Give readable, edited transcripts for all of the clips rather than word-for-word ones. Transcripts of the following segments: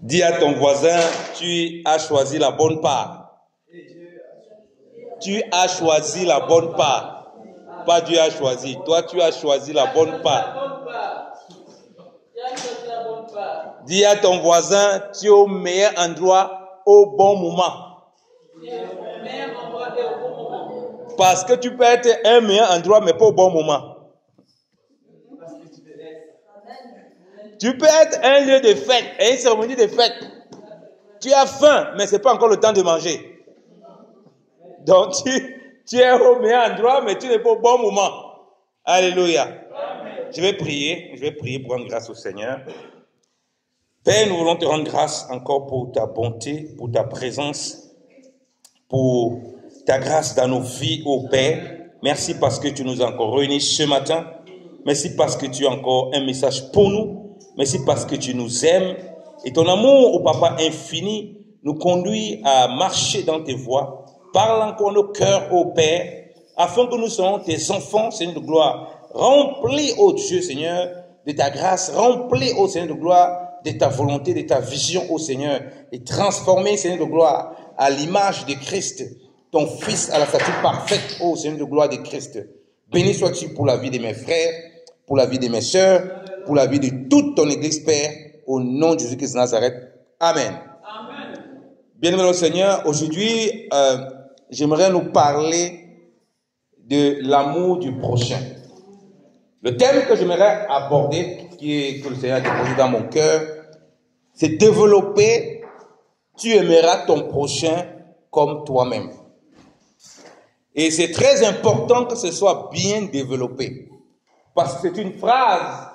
Dis à ton voisin, tu as choisi la bonne part. Tu as choisi la bonne part. Pas Dieu a choisi. Toi, tu as choisi la bonne part. Dis à ton voisin, tu es au meilleur endroit au bon moment. Parce que tu peux être un meilleur endroit, mais pas au bon moment. Tu peux être un lieu de fête, une cérémonie de fête. Tu as faim, mais ce n'est pas encore le temps de manger. Donc, tu es au meilleur endroit, mais tu n'es pas au bon moment. Alléluia. Je vais prier pour rendre grâce au Seigneur. Père, nous voulons te rendre grâce encore pour ta bonté, pour ta présence, pour ta grâce dans nos vies, ô Père. Merci parce que tu nous as encore réunis ce matin. Merci parce que tu as encore un message pour nous. Merci parce que tu nous aimes. Et ton amour au Papa infini nous conduit à marcher dans tes voies. Parle encore nos cœurs, ô Père, afin que nous soyons tes enfants, Seigneur de gloire. Remplis, ô Dieu, Seigneur, de ta grâce. Remplis, ô Seigneur de gloire, de ta volonté, de ta vision, ô Seigneur. Et transformés, Seigneur de gloire, à l'image de Christ, ton Fils à la stature parfaite, ô Seigneur de gloire de Christ. Béni sois-tu pour la vie de mes frères, pour la vie de mes sœurs, pour la vie de toute ton Église, Père, au nom de Jésus-Christ de Nazareth. Amen. Amen. Bien-aimé au Seigneur, aujourd'hui, j'aimerais nous parler de l'amour du prochain. Le thème que j'aimerais aborder, que le Seigneur a déposé dans mon cœur, c'est développer, tu aimeras ton prochain comme toi-même. Et c'est très important que ce soit bien développé. Parce que c'est une phrase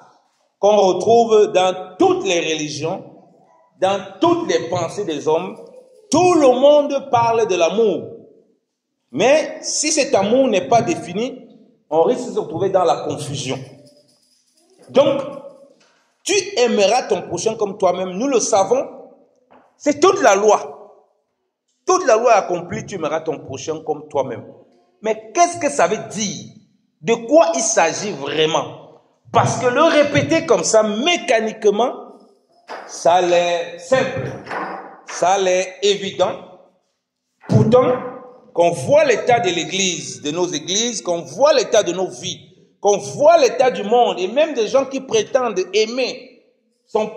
qu'on retrouve dans toutes les religions, dans toutes les pensées des hommes. Tout le monde parle de l'amour. Mais si cet amour n'est pas défini, on risque de se retrouver dans la confusion. Donc, tu aimeras ton prochain comme toi-même. Nous le savons, c'est toute la loi. Toute la loi accomplie, tu aimeras ton prochain comme toi-même. Mais qu'est-ce que ça veut dire? De quoi il s'agit vraiment? Parce que le répéter comme ça, mécaniquement, ça a l'air simple, ça a l'air évident. Pourtant, qu'on voit l'état de l'Église, de nos églises, qu'on voit l'état de nos vies, qu'on voit l'état du monde, et même des gens qui prétendent aimer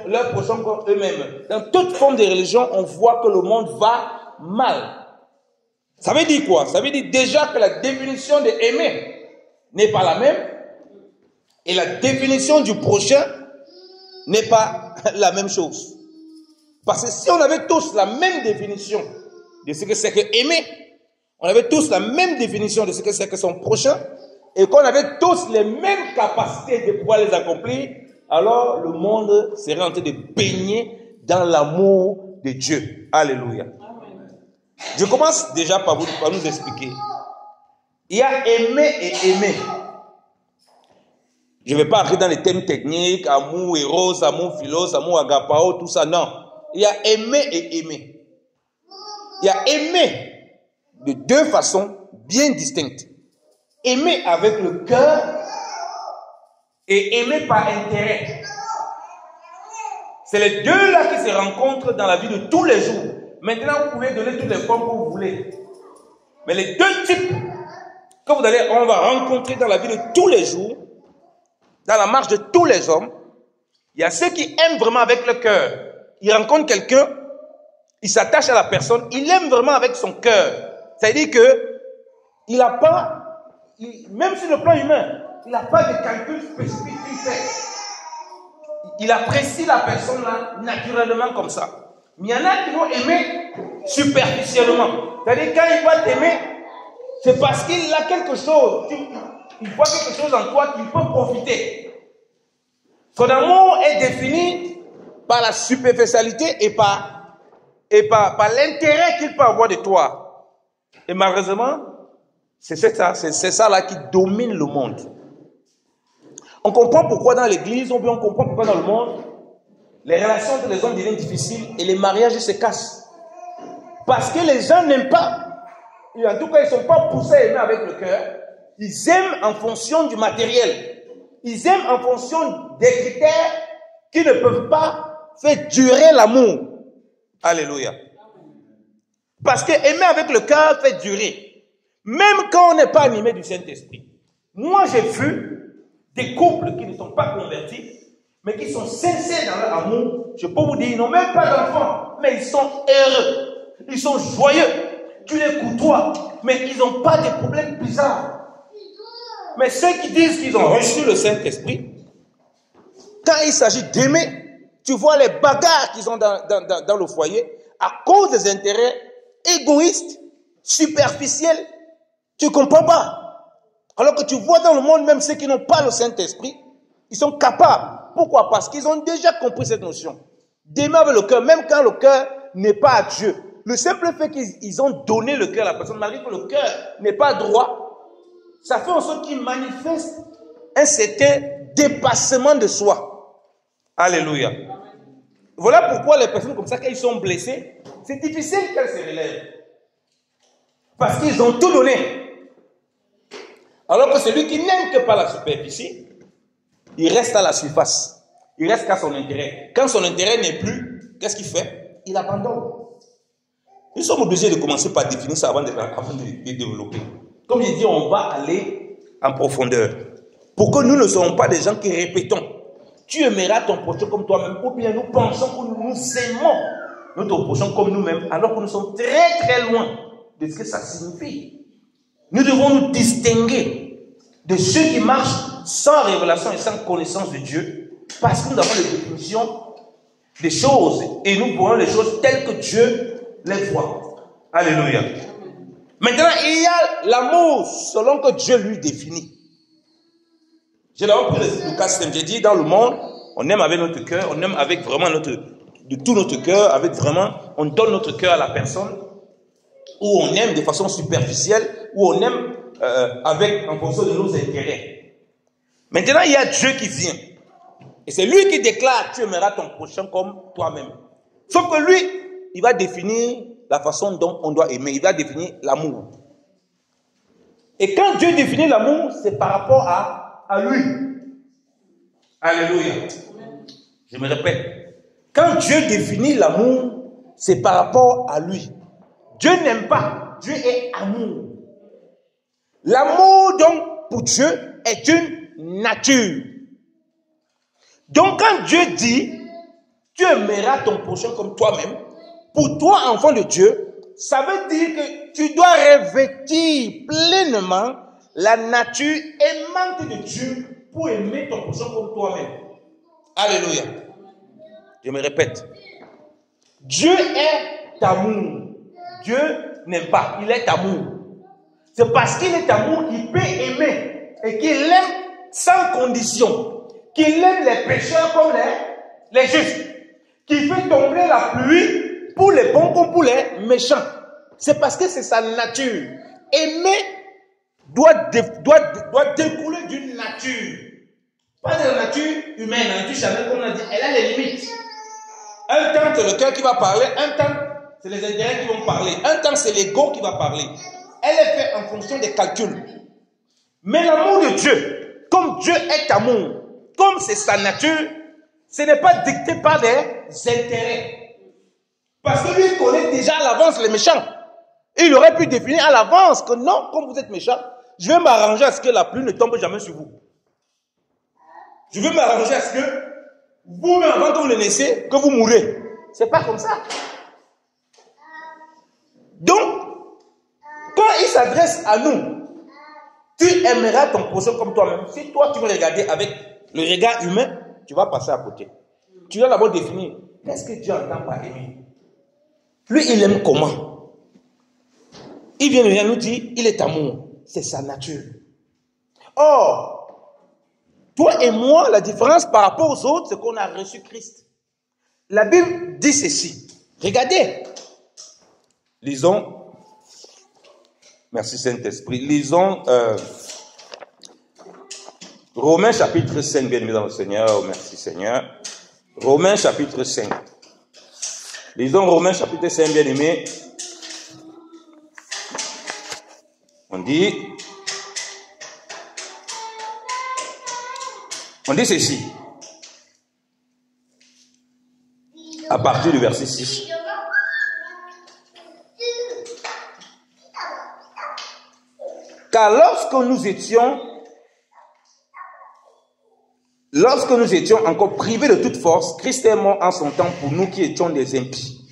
leur prochain comme eux-mêmes. Dans toute forme de religion, on voit que le monde va mal. Ça veut dire quoi? Ça veut dire déjà que la définition de aimer n'est pas la même, et la définition du prochain n'est pas la même chose. Parce que si on avait tous la même définition de ce que c'est que aimer, on avait tous la même définition de ce que c'est que son prochain, et qu'on avait tous les mêmes capacités de pouvoir les accomplir, alors le monde serait en train de baigner dans l'amour de Dieu. Alléluia. Je commence déjà par nous expliquer. Il y a aimer et aimer. Je ne vais pas entrer dans les thèmes techniques, amour eros, amour philos, amour agapao, tout ça, non. Il y a aimer et aimer. Il y a aimer de deux façons bien distinctes. Aimer avec le cœur et aimer par intérêt. C'est les deux-là qui se rencontrent dans la vie de tous les jours. Maintenant, vous pouvez donner toutes les formes que vous voulez. Mais les deux types que on va rencontrer dans la vie de tous les jours, dans la marche de tous les hommes, il y a ceux qui aiment vraiment avec le cœur. Ils rencontrent quelqu'un, ils s'attachent à la personne, ils l'aiment vraiment avec son cœur. C'est-à-dire que il n'a pas, même sur le plan humain, il n'a pas de calcul spécifique qu'il fait. Il apprécie la personne là naturellement comme ça. Mais il y en a qui vont aimer superficiellement. C'est-à-dire quand il va t'aimer, c'est parce qu'il a quelque chose. Il voit quelque chose en toi qu'il peut profiter. Son amour est défini par la superficialité et par l'intérêt qu'il peut avoir de toi. Et malheureusement, c'est ça là qui domine le monde. On comprend pourquoi dans l'église, ou bien on comprend pourquoi dans le monde, les relations entre les hommes deviennent difficiles et les mariages se cassent. Parce que les gens n'aiment pas. Et en tout cas, ils ne sont pas poussés à aimer avec le cœur. Ils aiment en fonction du matériel. Ils aiment en fonction des critères qui ne peuvent pas faire durer l'amour. Alléluia. Parce que aimer avec le cœur fait durer. Même quand on n'est pas animé du Saint-Esprit. Moi, j'ai vu des couples qui ne sont pas convertis, mais qui sont sincères dans leur amour. Je peux vous dire, ils n'ont même pas d'enfants, mais ils sont heureux. Ils sont joyeux. Tu les côtoies, mais ils n'ont pas de problèmes bizarres. Mais ceux qui disent qu'ils ont reçu le Saint-Esprit, quand il s'agit d'aimer, tu vois les bagarres qu'ils ont dans le foyer à cause des intérêts égoïstes, superficiels. Tu ne comprends pas. Alors que tu vois dans le monde, même ceux qui n'ont pas le Saint-Esprit, ils sont capables. Pourquoi? Parce qu'ils ont déjà compris cette notion. D'aimer avec le cœur, même quand le cœur n'est pas à Dieu. Le simple fait qu'ils ont donné le cœur à la personne, malgré que le cœur n'est pas droit, ça fait en sorte qu'ils manifestent un certain dépassement de soi. Alléluia. Voilà pourquoi les personnes comme ça, quand ils sont blessés, c'est difficile qu'elles se relèvent. Parce qu'ils ont tout donné. Alors que celui qui n'aime que par la superficie, il reste à la surface. Il reste qu'à son intérêt. Quand son intérêt n'est plus, qu'est-ce qu'il fait? Il abandonne. Nous sommes obligés de commencer par définir ça avant de développer. Comme je dis, on va aller en profondeur. Pour que nous ne soyons pas des gens qui répétons. Tu aimeras ton prochain comme toi-même. Ou bien nous pensons que nous aimons notre prochain comme nous-mêmes, alors que nous sommes très très loin de ce que ça signifie. Nous devons nous distinguer de ceux qui marchent sans révélation et sans connaissance de Dieu, parce que nous avons les définitions des choses et nous voyons les choses telles que Dieu les voit. Alléluia. Maintenant, il y a l'amour selon que Dieu lui définit. J'ai d'abord pris le cas simple. J'ai dit, dans le monde, on aime avec notre cœur, on aime avec vraiment de tout notre cœur, avec vraiment, on donne notre cœur à la personne, ou on aime de façon superficielle, ou on aime en fonction de nos intérêts. Maintenant, il y a Dieu qui vient. Et c'est lui qui déclare, tu aimeras ton prochain comme toi-même. Sauf que lui, il va définir la façon dont on doit aimer. Il va définir l'amour. Et quand Dieu définit l'amour, c'est par rapport à lui. Alléluia. Je me répète. Quand Dieu définit l'amour, c'est par rapport à lui. Dieu n'aime pas. Dieu est amour. L'amour, donc, pour Dieu, est une nature. Donc, quand Dieu dit, tu aimeras ton prochain comme toi-même, pour toi, enfant de Dieu, ça veut dire que tu dois revêtir pleinement la nature aimante de Dieu pour aimer ton prochain comme toi-même. Alléluia. Je me répète. Dieu est amour. Dieu n'aime pas, il est amour. C'est parce qu'il est amour qu'il peut aimer et qu'il aime sans condition, qu'il aime les pécheurs comme les justes, qu'il fait tomber la pluie pour les bons comme pour les méchants. C'est parce que c'est sa nature. Aimer doit découler d'une nature. Pas de la nature humaine, la nature charnelle, comme on a dit, elle a les limites. Un temps, c'est le cœur qui va parler, un temps, c'est les intérêts qui vont parler, un temps, c'est l'ego qui va parler. Elle est faite en fonction des calculs. Mais l'amour de Dieu, comme Dieu est amour, comme c'est sa nature, ce n'est pas dicté par des intérêts. Parce que lui, il connaît déjà à l'avance les méchants. Il aurait pu définir à l'avance que non, comme vous êtes méchant, je vais m'arranger à ce que la pluie ne tombe jamais sur vous. Je vais m'arranger à ce que vous-même, avant que vous le naissiez, que vous mourrez. C'est pas comme ça. Donc, quand il s'adresse à nous, tu aimeras ton prochain comme toi-même. Si toi, tu veux regarder avec le regard humain, tu vas passer à côté. Tu dois d'abord définir, qu'est-ce que Dieu entend par aimer? Lui, il aime comment? Il vient de nous dire, il est amour. C'est sa nature. Or, toi et moi, la différence par rapport aux autres, c'est qu'on a reçu Christ. La Bible dit ceci. Regardez. Lisons. Merci Saint-Esprit. Lisons Romains chapitre 5, bien aimé dans le Seigneur. Oh, merci Seigneur. Romains chapitre 5. Lisons Romains chapitre 5, bien aimé. On dit ceci. À partir du verset 6. Car lorsque nous étions encore privés de toute force, Christ est mort en son temps pour nous qui étions des impies.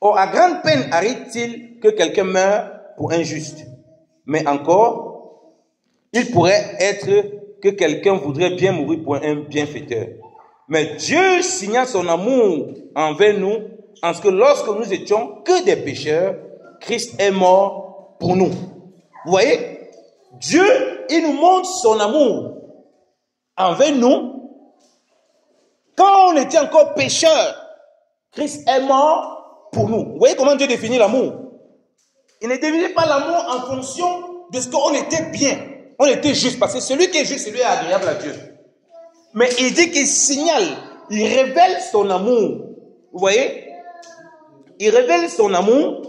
Or, à grande peine arrive-t-il que quelqu'un meure pour un juste. Mais encore, il pourrait être que quelqu'un voudrait bien mourir pour un bienfaiteur. Mais Dieu signa son amour envers nous, en ce que lorsque nous étions que des pécheurs, Christ est mort pour nous. Vous voyez? Dieu, il nous montre son amour envers nous. Quand on était encore pécheurs, Christ est mort pour nous. Vous voyez comment Dieu définit l'amour? Il ne définit pas l'amour en fonction de ce qu'on était bien. On était juste, parce que celui qui est juste, celui est agréable à Dieu. Mais il dit qu'il signale, il révèle son amour. Vous voyez? Il révèle son amour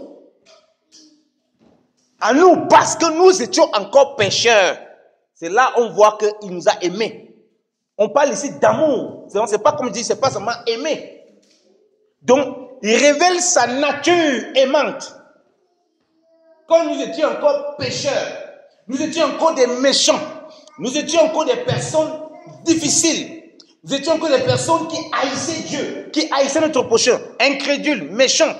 à nous parce que nous étions encore pécheurs. C'est là on voit qu'il nous a aimés. On parle ici d'amour. C'est pas comme dit, c'est pas seulement aimer. Donc, il révèle sa nature aimante. Quand nous étions encore pécheurs, nous étions encore des méchants, nous étions encore des personnes difficiles, nous étions encore des personnes qui haïssaient Dieu, qui haïssaient notre prochain, incrédules, méchants.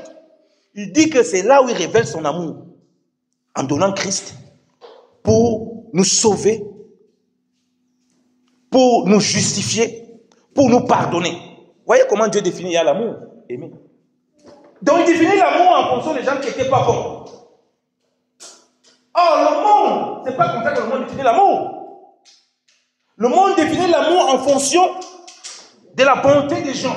Il dit que c'est là où il révèle son amour, en donnant Christ pour nous sauver, pour nous justifier, pour nous pardonner. Vous voyez comment Dieu définit l'amour? Aimer. Donc il définit l'amour en fonction des gens qui n'étaient pas bons. Or, le monde, c'est pas comme ça que le monde définit l'amour. Le monde définit l'amour en fonction de la bonté des gens.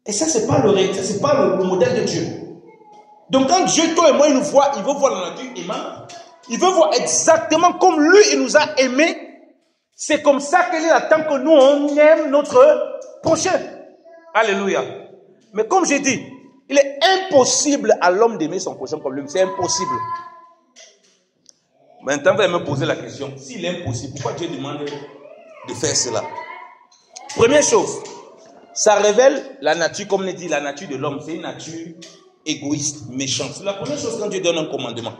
Et ça, c'est pas le modèle de Dieu. Donc, quand Dieu, toi et moi, il nous voit, il veut voir la nature aimante. Il veut voir exactement comme lui, il nous a aimés. C'est comme ça qu'il attend que nous, on aime notre prochain. Alléluia. Mais comme j'ai dit, il est impossible à l'homme d'aimer son prochain comme lui. C'est impossible. Maintenant, vous allez me poser la question. S'il est impossible, pourquoi Dieu demande de faire cela? Première chose, ça révèle la nature, comme on dit, la nature de l'homme. C'est une nature égoïste, méchante. C'est la première chose quand Dieu donne un commandement.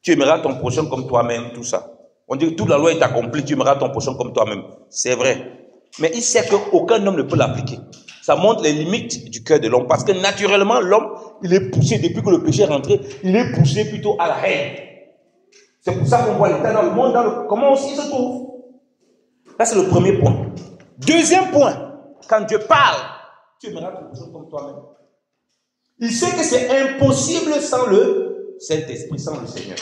Tu aimeras ton prochain comme toi-même, tout ça. On dit que toute la loi est accomplie, tu aimeras ton prochain comme toi-même. C'est vrai. Mais il sait qu'aucun homme ne peut l'appliquer. Ça montre les limites du cœur de l'homme. Parce que naturellement, l'homme, il est poussé, depuis que le péché est rentré, il est poussé plutôt à la haine. C'est pour ça qu'on voit l'état dans le monde, comment aussi il se trouve. Là, c'est le premier point. Deuxième point, quand Dieu parle, tu aimeras ton prochain comme toi-même. Il sait que c'est impossible sans le Saint-Esprit, sans le Seigneur.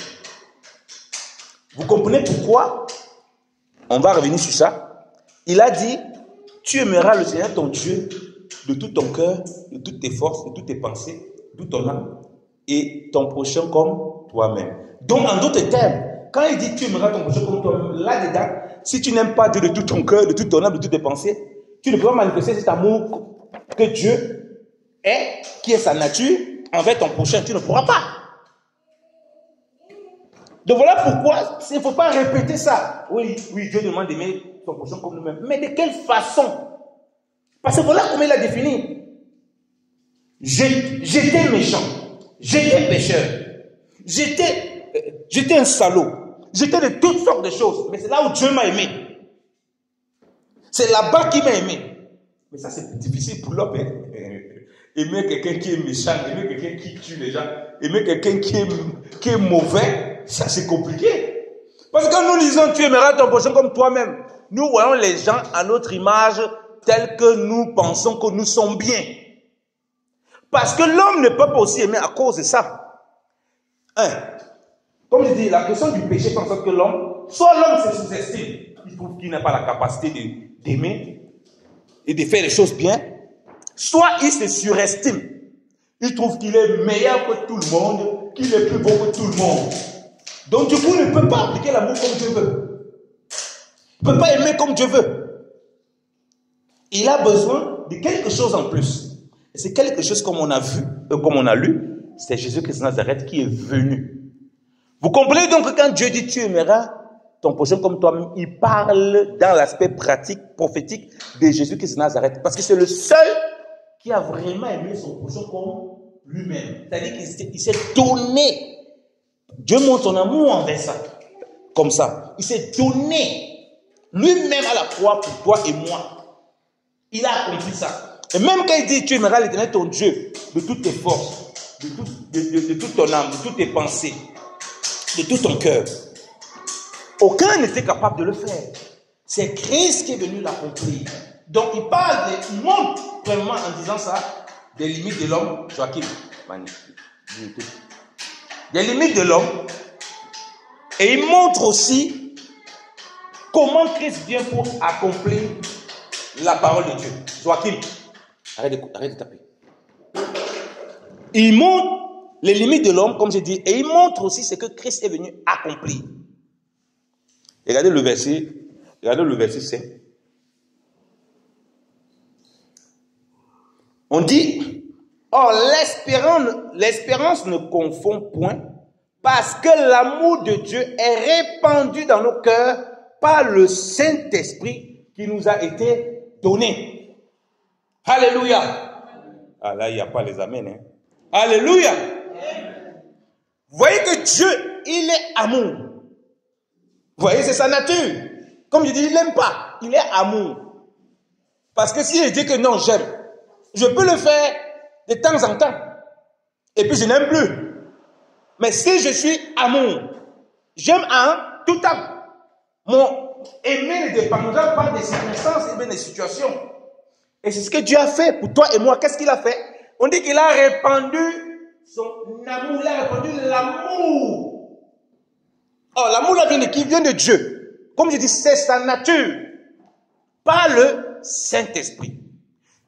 Vous comprenez pourquoi? On va revenir sur ça. Il a dit, tu aimeras le Seigneur ton Dieu de tout ton cœur, de toutes tes forces, de toutes tes pensées, de toute ton âme, et ton prochain comme toi-même. Donc, en d'autres termes, quand il dit tu aimeras ton prochain comme toi-même, là-dedans, si tu n'aimes pas Dieu de tout ton cœur, de toute ton âme, de toutes tes pensées, tu ne peux pas manifester cet amour que Dieu est, qui est sa nature, envers ton prochain. Tu ne pourras pas. Donc voilà pourquoi il ne faut pas répéter ça. Oui, Dieu demande d'aimer son prochain comme nous-mêmes. Mais de quelle façon? Parce que voilà comment il a défini. J'étais méchant. J'étais pécheur. J'étais un salaud. J'étais de toutes sortes de choses. Mais c'est là où Dieu m'a aimé. C'est là-bas qu'il m'a aimé. Mais ça, c'est difficile pour l'homme. Hein? Aimer quelqu'un qui est méchant, aimer quelqu'un qui tue les gens, aimer quelqu'un qui est mauvais, ça c'est compliqué. Parce que quand nous lisons tu aimeras ton prochain comme toi-même, nous voyons les gens à notre image tels que nous pensons que nous sommes bien. Parce que l'homme ne peut pas aussi aimer à cause de ça. Comme je dis, la question du péché fait en sorte que l'homme, soit l'homme se sous-estime, il trouve qu'il n'a pas la capacité d'aimer et de faire les choses bien, soit il se surestime. Il trouve qu'il est meilleur que tout le monde, qu'il est plus beau que tout le monde. Donc du coup, il ne peut pas appliquer l'amour comme Dieu veut. Il ne peut pas aimer comme Dieu veut. Il a besoin de quelque chose en plus. Et c'est quelque chose comme on a vu, comme on a lu, c'est Jésus-Christ de Nazareth qui est venu. Vous comprenez donc que quand Dieu dit tu aimeras ton prochain comme toi-même, il parle dans l'aspect pratique, prophétique de Jésus-Christ de Nazareth. Parce que c'est le seul qui a vraiment aimé son prochain comme lui-même. C'est-à-dire qu'il s'est donné Dieu montre son amour envers ça. Comme ça. Il s'est donné lui-même à la croix pour toi et moi. Il a accompli ça. Et même quand il dit tu aimeras l'Éternel ton Dieu de toutes tes forces, de toute ton âme, de toutes tes pensées, de tout ton cœur. Aucun n'était capable de le faire. C'est Christ qui est venu l'accomplir. Donc il parle, il montre vraiment en disant ça, des limites de l'homme. Joachim, des limites de l'homme. Et il montre aussi comment Christ vient pour accomplir la parole de Dieu. Joachim, arrête de taper. Il montre les limites de l'homme, comme j'ai dit, et il montre aussi ce que Christ est venu accomplir. Regardez le verset 5. On dit, or l'espérance ne confond point, parce que l'amour de Dieu est répandu dans nos cœurs par le Saint-Esprit qui nous a été donné. Alléluia. Ah là, il n'y a pas les amens. Hein? Alléluia. Vous voyez que Dieu, il est amour. Vous voyez, c'est sa nature. Comme je dis, il n'aime pas. Il est amour. Parce que s'il dit que non, j'aime, je peux le faire de temps en temps. Et puis je n'aime plus. Mais si je suis amour, j'aime en tout temps. Mon aimer ne dépendra pas des circonstances et des situations. Et c'est ce que Dieu a fait pour toi et moi. Qu'est-ce qu'il a fait? On dit qu'il a répandu son amour. Il a répandu l'amour. Oh, l'amour là vient de qui? Vient de Dieu. Comme je dis, c'est sa nature. Par le Saint-Esprit.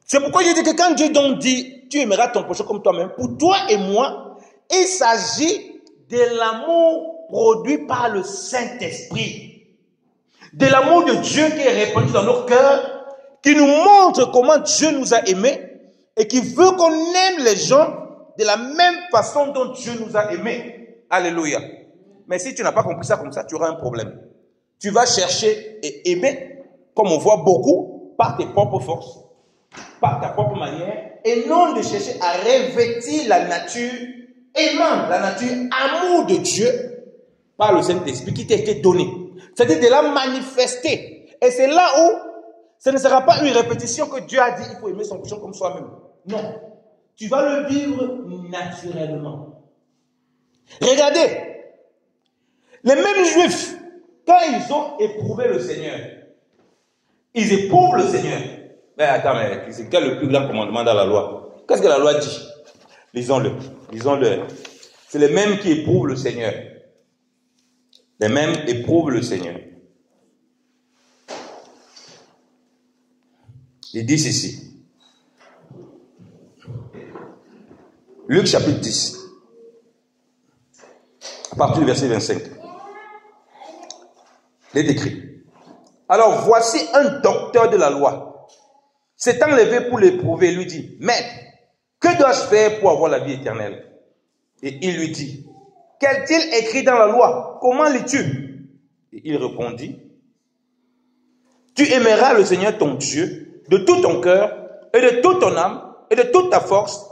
C'est pourquoi je dis que quand Dieu donc dit, tu aimeras ton prochain comme toi-même, pour toi et moi, il s'agit de l'amour produit par le Saint-Esprit. De l'amour de Dieu qui est répandu dans nos cœurs, qui nous montre comment Dieu nous a aimés et qui veut qu'on aime les gens de la même façon dont Dieu nous a aimés. Alléluia. Mais si tu n'as pas compris ça comme ça, tu auras un problème. Tu vas chercher et aimer, comme on voit beaucoup, par tes propres forces, par ta propre manière, et non de chercher à revêtir la nature aimante, la nature amour de Dieu, par le Saint-Esprit qui t'a été donné. C'est-à-dire de la manifester. Et c'est là où ce ne sera pas une répétition que Dieu a dit, il faut aimer son prochain comme soi-même. Non. Tu vas le vivre naturellement. Regardez. Les mêmes Juifs, quand ils ont éprouvé le Seigneur, ils éprouvent le Seigneur. Mais attends, mais c'est quel le plus grand commandement dans la loi? Qu'est-ce que la loi dit? Lisons-le. Lisons-le. C'est les mêmes qui éprouvent le Seigneur. Les mêmes éprouvent le Seigneur. Il dit ceci. Luc chapitre 10. À partir du verset 25. Il est écrit. Alors voici un docteur de la loi. S'étant levé pour l'éprouver, lui dit, Maître, que dois-je faire pour avoir la vie éternelle? Et il lui dit, qu'est-il écrit dans la loi? Comment lis-tu? Et il répondit, tu aimeras le Seigneur ton Dieu de tout ton cœur et de toute ton âme et de toute ta force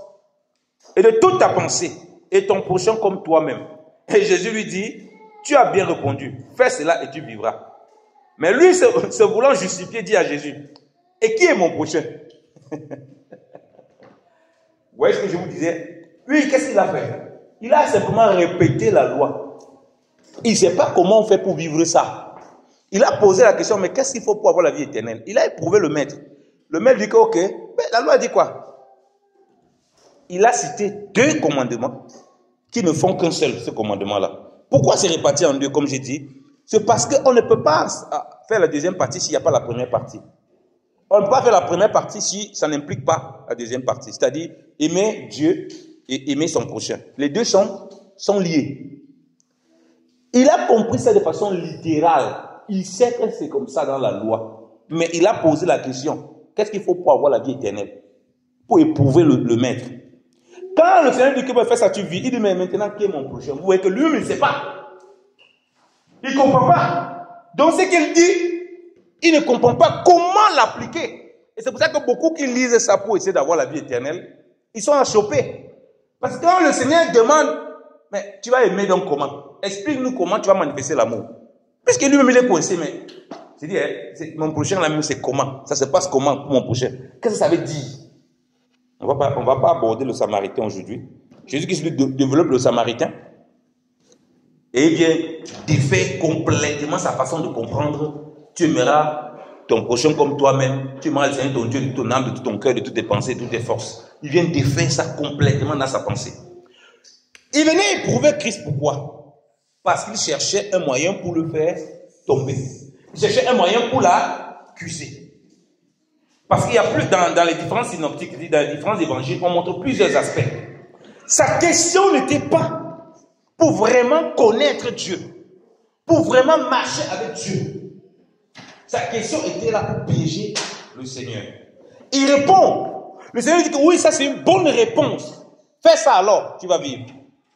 et de toute ta pensée et ton prochain comme toi-même. Et Jésus lui dit, tu as bien répondu, fais cela et tu vivras. Mais lui, se voulant justifier, dit à Jésus, et qui est mon prochain? Vous voyez ce que je vous disais? Lui, qu'est-ce qu'il a fait? Il a simplement répété la loi. Il ne sait pas comment on fait pour vivre ça. Il a posé la question, mais qu'est-ce qu'il faut pour avoir la vie éternelle? Il a éprouvé le maître. Le maître dit que, ok, mais la loi dit quoi? Il a cité 2 commandements qui ne font qu'un seul, ce commandement-là. Pourquoi c'est réparti en 2, comme j'ai dit? C'est parce qu'on ne peut pas faire la deuxième partie s'il n'y a pas la première partie. On ne peut pas faire la première partie si ça n'implique pas la deuxième partie. C'est-à-dire aimer Dieu et aimer son prochain. Les deux sont liés. Il a compris ça de façon littérale. Il sait que c'est comme ça dans la loi. Mais il a posé la question. Qu'est-ce qu'il faut pour avoir la vie éternelle? Pour éprouver le maître. Quand le Seigneur dit que faire ça, tu vis, il dit, mais maintenant, qui est mon prochain? Vous voyez que lui, il ne sait pas. Il ne comprend pas. Donc, ce qu'il dit, il ne comprend pas comment l'appliquer. Et c'est pour ça que beaucoup qui lisent ça pour essayer d'avoir la vie éternelle, ils sont achoppés. Parce que quand le Seigneur demande Mais tu vas aimer donc comment? Explique-nous comment tu vas manifester l'amour. Puisque lui-même il est coincé, mais je dis, mon prochain là même c'est comment? Ça se passe comment pour mon prochain? Qu'est-ce que ça veut dire? On va pas aborder le Samaritain aujourd'hui. Jésus-Christ lui développe le Samaritain et il vient défaire complètement sa façon de comprendre. Tu aimeras ton prochain comme toi-même. Tu aimeras le Seigneur ton Dieu de ton âme, de tout ton cœur, de toutes tes pensées, de toutes tes forces. Il vient défaire ça complètement dans sa pensée. Il venait éprouver Christ. Pourquoi? Parce qu'il cherchait un moyen pour le faire tomber. Il cherchait un moyen pour l'accuser. Parce qu'il y a plus dans les différents synoptiques, dans les différents évangiles, on montre plusieurs aspects. Sa question n'était pas pour vraiment connaître Dieu, pour vraiment marcher avec Dieu. Sa question était là pour piéger le Seigneur. Il répond. Le Seigneur dit que oui, ça c'est une bonne réponse. Fais ça alors, tu vas vivre.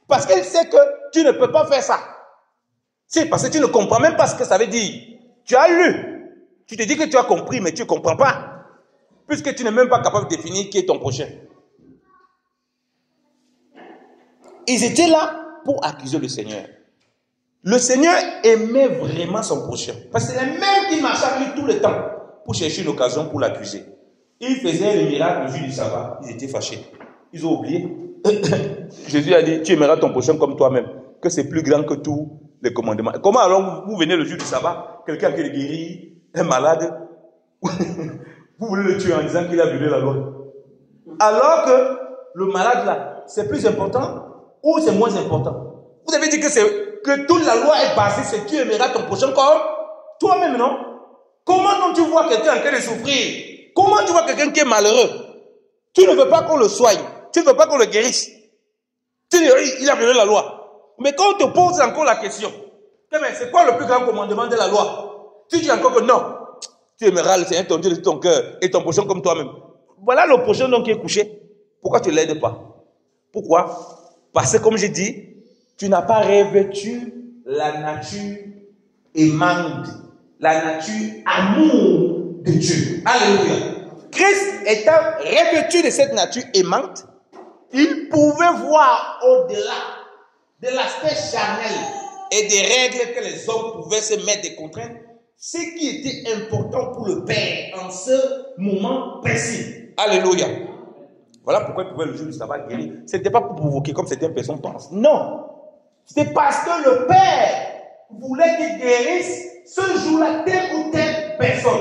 Parce qu'il sait que tu ne peux pas faire ça. C'est parce que tu ne comprends même pas ce que ça veut dire. Tu as lu. Tu te dis que tu as compris, mais tu ne comprends pas. Puisque tu n'es même pas capable de définir qui est ton prochain. Ils étaient là pour accuser le Seigneur. Le Seigneur aimait vraiment son prochain. Parce que c'est les mêmes qui marchaient avec lui tout le temps pour chercher une occasion pour l'accuser. Ils faisaient le miracle le jour du sabbat. Ils étaient fâchés. Ils ont oublié. Jésus a dit, tu aimeras ton prochain comme toi-même. Que c'est plus grand que tous les commandements. Comment alors vous venez le jour du sabbat, quelqu'un qui est guéri, un malade, vous voulez le tuer en disant qu'il a violé la loi. Alors que le malade là, c'est plus important ou c'est moins important? Vous avez dit que toute la loi est basée sur tu aimeras ton prochain comme toi-même, non? Comment quand tu vois quelqu'un en train de souffrir? Comment tu vois quelqu'un qui est malheureux? Tu ne veux pas qu'on le soigne. Tu ne veux pas qu'on le guérisse. Tu dis, il a violé la loi. Mais quand on te pose encore la question, c'est quoi le plus grand commandement de la loi? Tu dis encore que non. Tu aimeras le Seigneur ton Dieu de tout ton cœur et ton prochain comme toi-même. Voilà le prochain donc qui est couché. Pourquoi tu ne l'aides pas? Pourquoi? Parce que comme j'ai dit, tu n'as pas revêtu la nature aimante, la nature amour de Dieu. Alléluia. Christ étant revêtu de cette nature aimante, il pouvait voir au-delà de l'aspect charnel et des règles que les hommes pouvaient se mettre des contraintes, ce qui était important pour le Père en ce moment précis. Alléluia. Voilà pourquoi il pouvait le jour du sabbat guérir. Ce n'était pas pour provoquer comme certaines personnes pensent. Non. C'est parce que le Père voulait qu'il guérisse ce jour-là telle ou telle personne.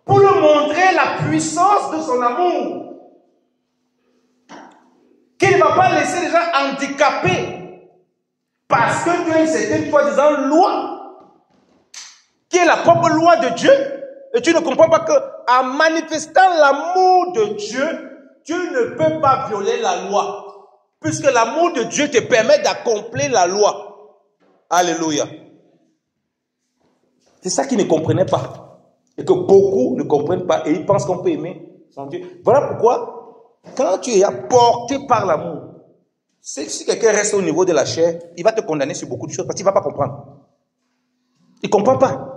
Pour lui montrer la puissance de son amour. Qu'il ne va pas laisser les gens handicapés. Parce que tu as une certaine soi-disant loi. Qui est la propre loi de Dieu. Et tu ne comprends pas qu'en manifestant l'amour de Dieu, tu ne peux pas violer la loi. Puisque l'amour de Dieu te permet d'accomplir la loi. Alléluia. C'est ça qu'ils ne comprenaient pas. Et que beaucoup ne comprennent pas. Et ils pensent qu'on peut aimer son Dieu. Voilà pourquoi, quand tu es porté par l'amour, si quelqu'un reste au niveau de la chair, il va te condamner sur beaucoup de choses parce qu'il ne va pas comprendre. Il ne comprend pas.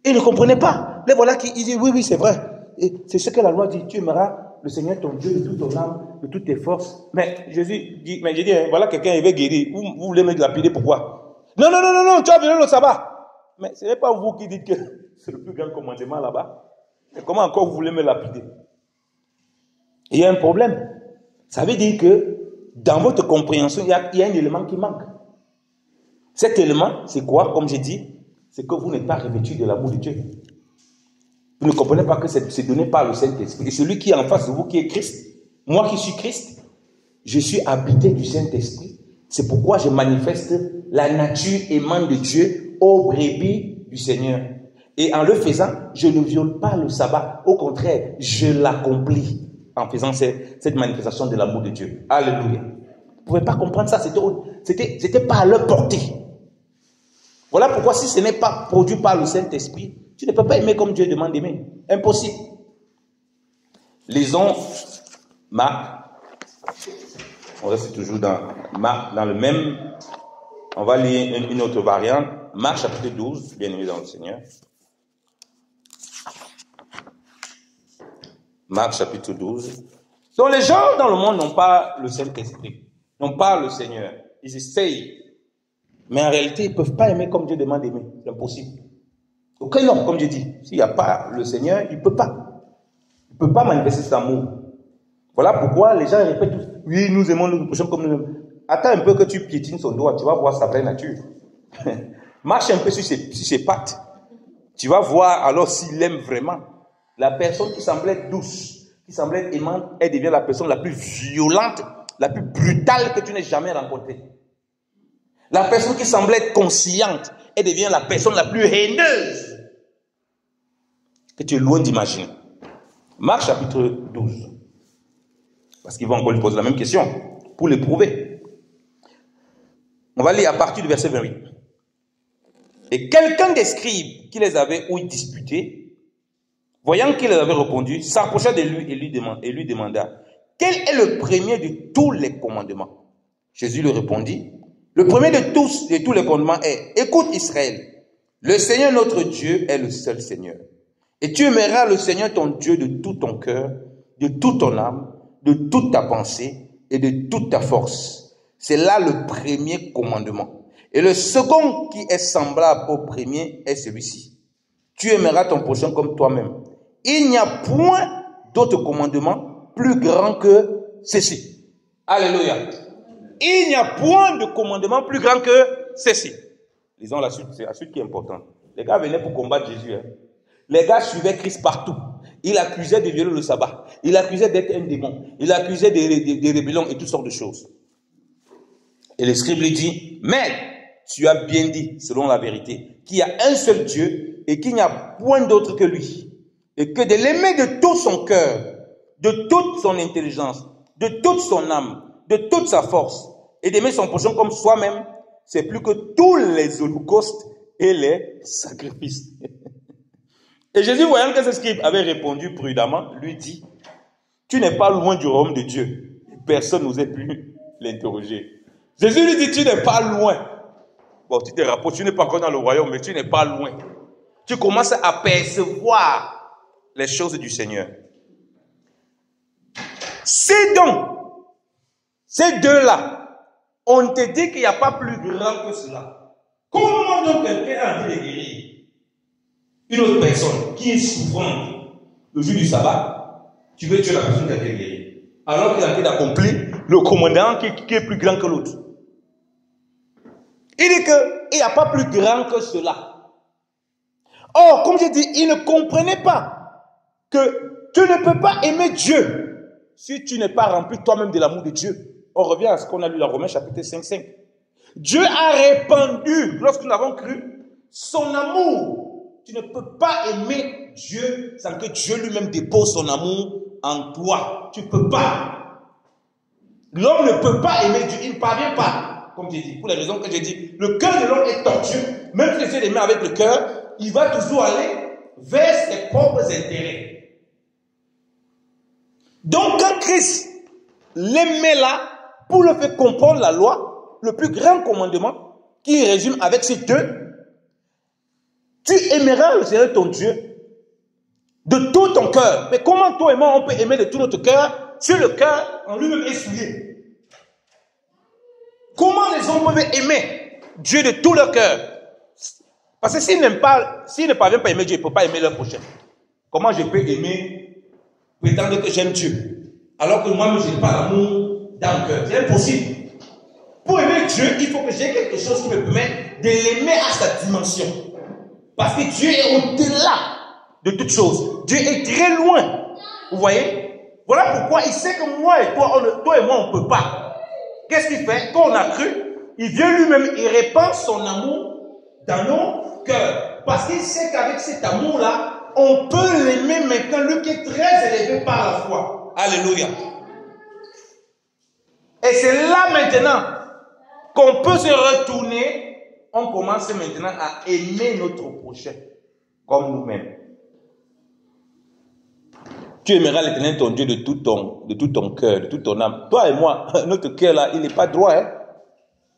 Il ne comprenait pas. Mais voilà qu'il dit, oui, c'est vrai. Et c'est ce que la loi dit. Tu aimeras le Seigneur ton Dieu de toute ton âme, de toutes tes forces. Mais Jésus dit, voilà quelqu'un, il veut guérir. Vous voulez me lapider, pourquoi? Non, tu as violé le sabbat. Mais ce n'est pas vous qui dites que c'est le plus grand commandement là-bas. Mais comment encore vous voulez me lapider? Il y a un problème. Ça veut dire que dans votre compréhension, il y a un élément qui manque. Cet élément, c'est quoi? Comme j'ai dit, c'est que vous n'êtes pas revêtu de l'amour de Dieu. Vous ne comprenez pas que c'est donné par le Saint-Esprit. Et celui qui est en face de vous, qui est Christ, moi qui suis Christ, je suis habité du Saint-Esprit. C'est pourquoi je manifeste la nature aimante de Dieu aux brebis du Seigneur. Et en le faisant, je ne viole pas le sabbat. Au contraire, je l'accomplis en faisant cette manifestation de l'amour de Dieu. Alléluia. Vous ne pouvez pas comprendre ça. C'était pas à leur portée. Voilà pourquoi si ce n'est pas produit par le Saint-Esprit, tu ne peux pas aimer comme Dieu demande d'aimer. Impossible. Lisons Marc. On reste toujours dans Marc, dans le même. On va lire une autre variante. Marc chapitre 12, bien aimé dans le Seigneur. Marc chapitre 12. Donc les gens dans le monde n'ont pas le Saint-Esprit, n'ont pas le Seigneur. ils essayent. Mais en réalité, ils ne peuvent pas aimer comme Dieu demande d'aimer. C'est impossible. Aucun homme, comme je dis, s'il n'y a pas le Seigneur, il ne peut pas. Il ne peut pas manifester cet amour. Voilà pourquoi les gens répètent tous, oui, nous aimons notre prochain comme nous-mêmes. Attends un peu que tu piétines son doigt, tu vas voir sa vraie nature. Marche un peu sur ses pattes. Tu vas voir alors s'il aime vraiment. La personne qui semblait douce, qui semblait aimante, elle devient la personne la plus violente, la plus brutale que tu n'aies jamais rencontrée. La personne qui semblait être consciente, elle devient la personne la plus haineuse que tu es loin d'imaginer. Marc chapitre 12. Parce qu'il va encore lui poser la même question pour l'éprouver. On va lire à partir du verset 28. Et quelqu'un des scribes qui les avait ou disputés, voyant qu'il les avait répondu, s'approcha de lui et lui demanda, quel est le premier de tous les commandements? Jésus lui répondit, le premier de tous les commandements est, écoute Israël, le Seigneur notre Dieu est le seul Seigneur. Et tu aimeras le Seigneur ton Dieu de tout ton cœur, de toute ton âme, de toute ta pensée et de toute ta force. C'est là le premier commandement. Et le second qui est semblable au premier est celui-ci. Tu aimeras ton prochain comme toi-même. Il n'y a point d'autre commandement plus grand que ceci. Alléluia. Il n'y a point de commandement plus grand que ceci. Lisons la suite, c'est la suite qui est importante. Les gars venaient pour combattre Jésus. Les gars suivaient Christ partout. Il accusait de violer le sabbat. Il accusait d'être un démon. Il accusait des rébellions et toutes sortes de choses. Et le scribe lui dit, mais tu as bien dit, selon la vérité, qu'il y a un seul Dieu et qu'il n'y a point d'autre que lui. Et que de l'aimer de tout son cœur, de toute son intelligence, de toute son âme, de toute sa force, et d'aimer son prochain comme soi-même, c'est plus que tous les holocaustes et les sacrifices. Et Jésus, voyant que ce scribe avait répondu prudemment, lui dit, tu n'es pas loin du royaume de Dieu. Personne n'osait plus l'interroger. Jésus lui dit, tu n'es pas loin. Bon, tu te rapproches, tu n'es pas encore dans le royaume, mais tu n'es pas loin. Tu commences à percevoir les choses du Seigneur. Si donc, ces deux-là, on te dit qu'il n'y a pas plus grand que cela, comment donc quelqu'un a envie de guérir une autre personne qui est souffrante le jour du sabbat, tu veux tuer la personne qui a été guérie, alors qu'il a envie d'accomplir le commandant qui est plus grand que l'autre. Il dit qu'il n'y a pas plus grand que cela. Or, comme j'ai dit, il ne comprenait pas que tu ne peux pas aimer Dieu si tu n'es pas rempli toi-même de l'amour de Dieu. On revient à ce qu'on a lu dans Romains chapitre 5. Dieu a répandu, lorsque nous avons cru, son amour. Tu ne peux pas aimer Dieu sans que Dieu lui-même dépose son amour en toi. Tu ne peux pas. L'homme ne peut pas aimer Dieu, il ne parvient pas. Comme j'ai dit, pour les raisons que j'ai dit, le cœur de l'homme est tortueux. Même s'il essaie d'aimer avec le cœur, il va toujours aller vers ses propres intérêts. Donc, quand Christ l'aimait là, pour le faire comprendre la loi, le plus grand commandement, qui résume avec ces deux, tu aimeras le Seigneur ton Dieu de tout ton cœur. Mais comment toi et moi on peut aimer de tout notre cœur si le cœur en lui-même est souillé? Comment les hommes peuvent aimer Dieu de tout leur cœur? Parce que s'ils ne parviennent pas à aimer Dieu, ils ne peuvent pas aimer leur prochain. Comment je peux aimer, prétendre que j'aime Dieu, alors que moi-même je n'ai pas l'amour dans le cœur? C'est impossible. Pour aimer Dieu, il faut que j'ai quelque chose qui me permet de l'aimer à sa dimension. Parce que Dieu est au-delà de toutes choses. Dieu est très loin. Vous voyez? Voilà pourquoi il sait que moi et toi et moi, on ne peut pas. Qu'est-ce qu'il fait? Quand on a cru, il vient lui-même, il répand son amour dans nos cœurs. Parce qu'il sait qu'avec cet amour-là, on peut l'aimer maintenant, lui qui est très élevé par la foi. Alléluia. Et c'est là maintenant qu'on peut se retourner. On commence maintenant à aimer notre prochain comme nous-mêmes. Tu aimeras l'Éternel ton Dieu de tout ton cœur, de toute ton âme. Toi et moi, notre cœur là, il n'est pas droit. Hein?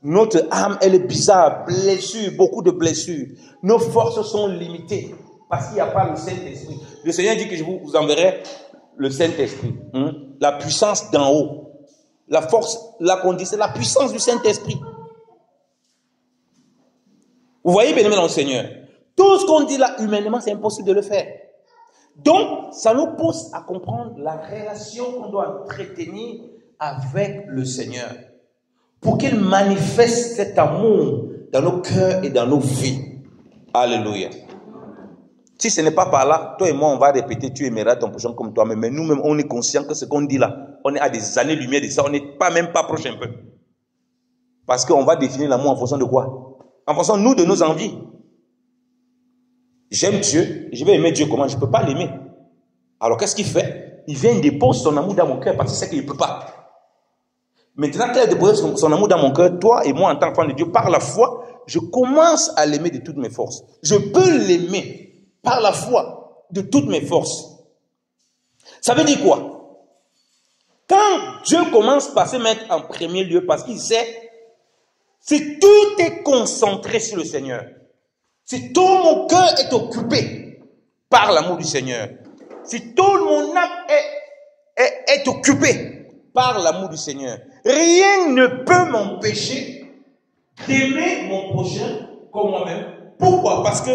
Notre âme, elle est bizarre, blessure, beaucoup de blessures. Nos forces sont limitées parce qu'il n'y a pas le Saint-Esprit. Le Seigneur dit que je vous enverrai le Saint-Esprit. La puissance d'en haut. La force, la condition, la puissance du Saint-Esprit. Vous voyez, bien aimé dans le Seigneur, tout ce qu'on dit là, humainement, c'est impossible de le faire. Donc, ça nous pousse à comprendre la relation qu'on doit entretenir avec le Seigneur pour qu'il manifeste cet amour dans nos cœurs et dans nos vies. Alléluia. Si ce n'est pas par là, toi et moi, on va répéter, tu aimeras ton prochain comme toi-même. Mais nous-mêmes, on est conscient que ce qu'on dit là, on est à des années-lumière de ça, on n'est pas même pas proche un peu. Parce qu'on va définir l'amour en fonction de quoi? En fonction, nous, de nos envies. J'aime Dieu, je vais aimer Dieu comment? Je ne peux pas l'aimer. Alors qu'est-ce qu'il fait? Il vient déposer son amour dans mon cœur parce qu'il sait qu'il ne peut pas. Maintenant qu'il a déposé son amour dans mon cœur, toi et moi en tant qu'enfant de Dieu, par la foi, je commence à l'aimer de toutes mes forces. Je peux l'aimer par la foi de toutes mes forces. Ça veut dire quoi? Quand Dieu commence par se mettre en premier lieu parce qu'il sait, si tout est concentré sur le Seigneur, si tout mon cœur est occupé par l'amour du Seigneur, si tout mon âme est occupé par l'amour du Seigneur, rien ne peut m'empêcher d'aimer mon prochain comme moi-même. Pourquoi? Parce que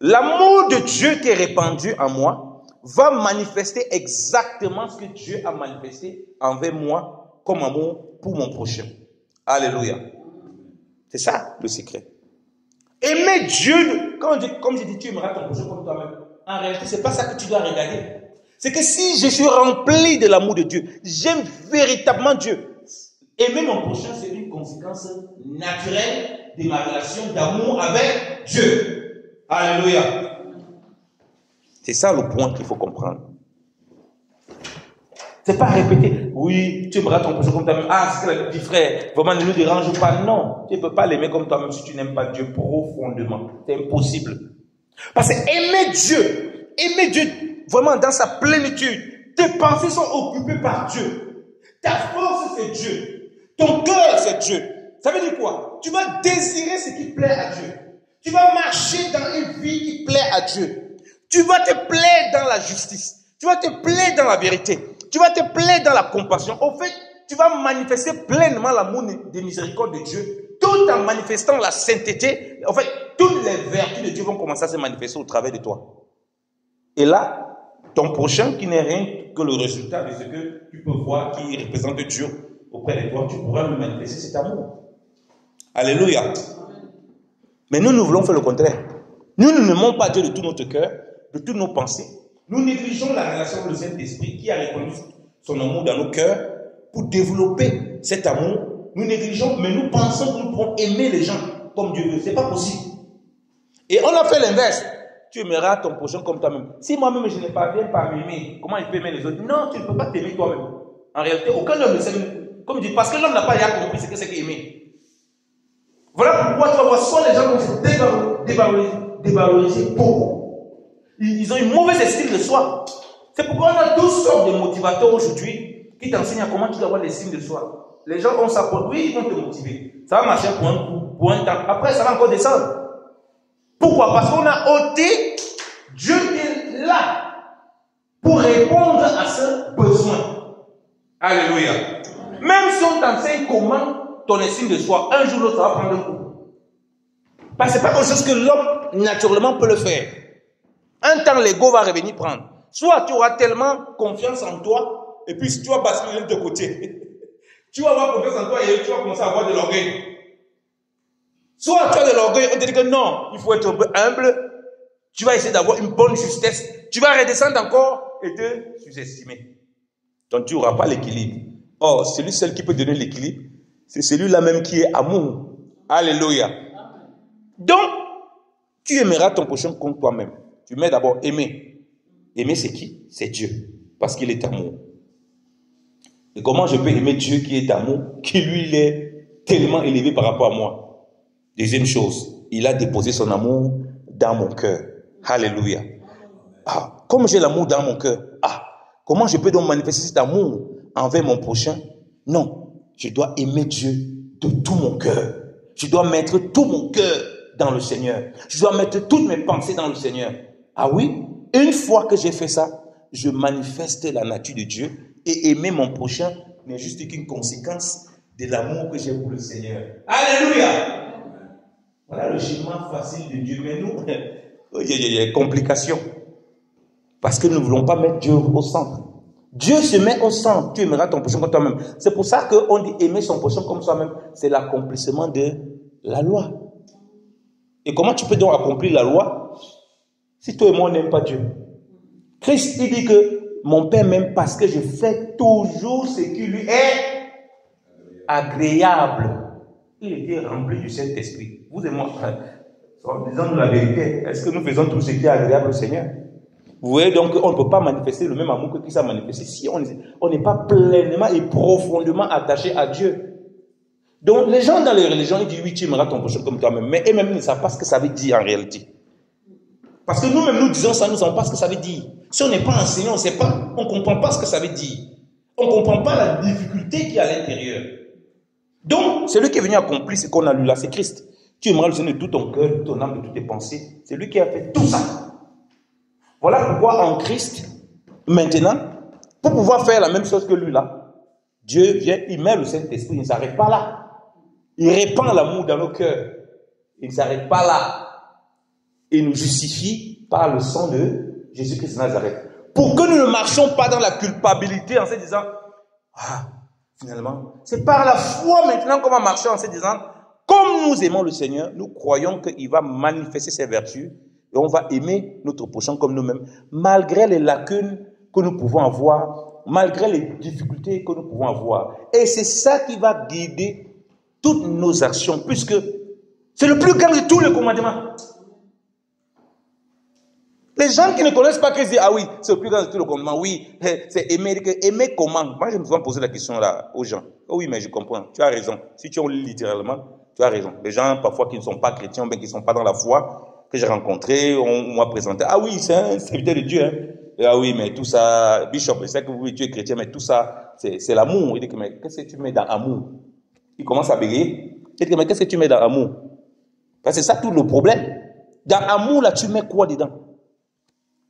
l'amour de Dieu qui est répandu en moi va manifester exactement ce que Dieu a manifesté envers moi comme amour pour mon prochain. Alléluia. C'est ça le secret. Aimer Dieu, comme je dis, tu aimeras ton prochain comme toi-même. En réalité, ce n'est pas ça que tu dois regarder. C'est que si je suis rempli de l'amour de Dieu, j'aime véritablement Dieu. Aimer mon prochain, c'est une conséquence naturelle de ma relation d'amour avec Dieu. Alléluia. C'est ça le point qu'il faut comprendre. C'est pas répéter, oui, tu aimeras ton prochain comme toi-même. Ah, c'est que le petit frère, vraiment ne nous dérange pas. Non, tu ne peux pas l'aimer comme toi-même si tu n'aimes pas Dieu profondément. C'est impossible. Parce que aimer Dieu vraiment dans sa plénitude, tes pensées sont occupées par Dieu. Ta force, c'est Dieu. Ton cœur, c'est Dieu. Ça veut dire quoi? Tu vas désirer ce qui plaît à Dieu. Tu vas marcher dans une vie qui plaît à Dieu. Tu vas te plaire dans la justice. Tu vas te plaire dans la vérité. Tu vas te plaire dans la compassion. Au fait, tu vas manifester pleinement l'amour de miséricorde de Dieu, tout en manifestant la sainteté. En fait, toutes les vertus de Dieu vont commencer à se manifester au travers de toi. Et là, ton prochain, qui n'est rien que le résultat de ce que tu peux voir, qui représente Dieu auprès de toi, tu pourras lui manifester cet amour. Alléluia. Mais nous voulons faire le contraire. Nous n'aimons pas Dieu de tout notre cœur, de toutes nos pensées. Nous négligeons la relation avec le Saint-Esprit qui a répandu son amour dans nos cœurs pour développer cet amour. Nous négligeons, mais nous pensons que nous pourrons aimer les gens comme Dieu veut. Ce n'est pas possible. Et on a fait l'inverse. Tu aimeras ton prochain comme toi-même. Si moi-même je n'ai pas bien pas m'aimer, comment je peux aimer les autres? Non, tu ne peux pas t'aimer toi-même. En réalité, aucun homme ne sait. Comme je dis, parce que l'homme n'a pas déjà compris ce que c'est qu'aimer. Voilà pourquoi tu vas voir soit les gens vont se dévaloriser beaucoup. Ils ont une mauvaise estime de soi. C'est pourquoi on a 12 sortes de motivateurs aujourd'hui qui t'enseignent à comment tu dois avoir l'estime de soi. Les gens ont ça pour oui, ils vont te motiver. Ça va marcher pour un temps. Après, ça va encore descendre. Pourquoi? Parce qu'on a ôté Dieu qui est là pour répondre à ce besoin. Alléluia. Même si on t'enseigne comment ton estime de soi, un jour ou l'autre, ça va prendre un coup. Parce que ce n'est pas quelque chose que l'homme naturellement peut le faire. Un temps, l'ego va revenir prendre. Soit tu auras tellement confiance en toi, et puis tu vas basculer de côté. Tu vas avoir confiance en toi et tu vas commencer à avoir de l'orgueil. Soit tu as de l'orgueil, on te dit que non, il faut être humble. Tu vas essayer d'avoir une bonne justesse. Tu vas redescendre encore et te sous-estimer. Donc tu n'auras pas l'équilibre. Or, celui seul qui peut donner l'équilibre, c'est celui-là même qui est amour. Alléluia. Donc, tu aimeras ton prochain comme toi-même. Tu mets d'abord aimer. Aimer, c'est qui? C'est Dieu. Parce qu'il est amour. Et comment je peux aimer Dieu qui est amour, qui lui il est tellement élevé par rapport à moi? Deuxième chose, il a déposé son amour dans mon cœur. Alléluia. Ah, comme j'ai l'amour dans mon cœur, comment je peux donc manifester cet amour envers mon prochain? Non, je dois aimer Dieu de tout mon cœur. Je dois mettre tout mon cœur dans le Seigneur. Je dois mettre toutes mes pensées dans le Seigneur. Ah oui, une fois que j'ai fait ça, je manifeste la nature de Dieu et aimer mon prochain n'est juste qu'une conséquence de l'amour que j'ai pour le Seigneur. Alléluia! Voilà le cheminement facile de Dieu. Mais nous, il y a des complications. Parce que nous ne voulons pas mettre Dieu au centre. Dieu se met au centre. Tu aimeras ton prochain comme toi-même. C'est pour ça qu'on dit aimer son prochain comme soi-même. C'est l'accomplissement de la loi. Et comment tu peux donc accomplir la loi si toi et moi on n'aime pas Dieu? Christ, il dit que mon Père m'aime parce que je fais toujours ce qui lui est agréable. Il était rempli du Saint-Esprit. Vous et moi, disons-nous la vérité, est-ce que nous faisons tout ce qui est agréable au Seigneur? Vous voyez donc qu'on ne peut pas manifester le même amour que Christ a manifesté si on n'est pas pleinement et profondément attaché à Dieu. Donc les gens dans les religions, ils disent oui, tu aimeras ton prochain comme toi-même, mais eux-mêmes ne savent pas ce que ça veut dire en réalité. Parce que nous-mêmes nous disons ça, nous ne savons pas ce que ça veut dire. Si on n'est pas enseigné, on ne sait pas, on ne comprend pas ce que ça veut dire. On ne comprend pas la difficulté qu'il y a à l'intérieur. Donc, celui qui est venu accomplir ce qu'on a lu là, c'est Christ. Tu aimeras le Seigneur de tout ton cœur, de ton âme, de toutes tes pensées. C'est lui qui a fait tout ça. Voilà pourquoi en Christ, maintenant, pour pouvoir faire la même chose que lui là, Dieu vient, il met le Saint-Esprit, il ne s'arrête pas là. Il répand l'amour dans nos cœurs. Il ne s'arrête pas là. Il nous justifie par le sang de Jésus-Christ de Nazareth. Pour que nous ne marchions pas dans la culpabilité en se disant, ah, finalement, c'est par la foi maintenant qu'on va marcher en se disant, comme nous aimons le Seigneur, nous croyons qu'il va manifester ses vertus et on va aimer notre prochain comme nous-mêmes, malgré les lacunes que nous pouvons avoir, malgré les difficultés que nous pouvons avoir. Et c'est ça qui va guider toutes nos actions, puisque c'est le plus grand de tous les commandements. Les gens qui ne connaissent pas Christ disent, ah oui, c'est le plus grand de tous les commandements. Oui, c'est aimer. Aimer comment? Moi, je me suis posé la question là aux gens. Oh oui, mais je comprends. Tu as raison. Si tu en lis littéralement, tu as raison. Les gens, parfois, qui ne sont pas chrétiens, bien qui ne sont pas dans la foi, que j'ai rencontrés, on m'a présenté. Ah oui, c'est un serviteur de Dieu. Hein. Et ah oui, mais tout ça, Bishop, je sais que oui, tu es chrétien, mais tout ça, c'est l'amour. Il dit, mais qu'est-ce que tu mets dans amour? Il commence à bégayer. Il dit, mais qu'est-ce que tu mets dans amour? Parce que c'est ça tout le problème. Dans amour, là, tu mets quoi dedans?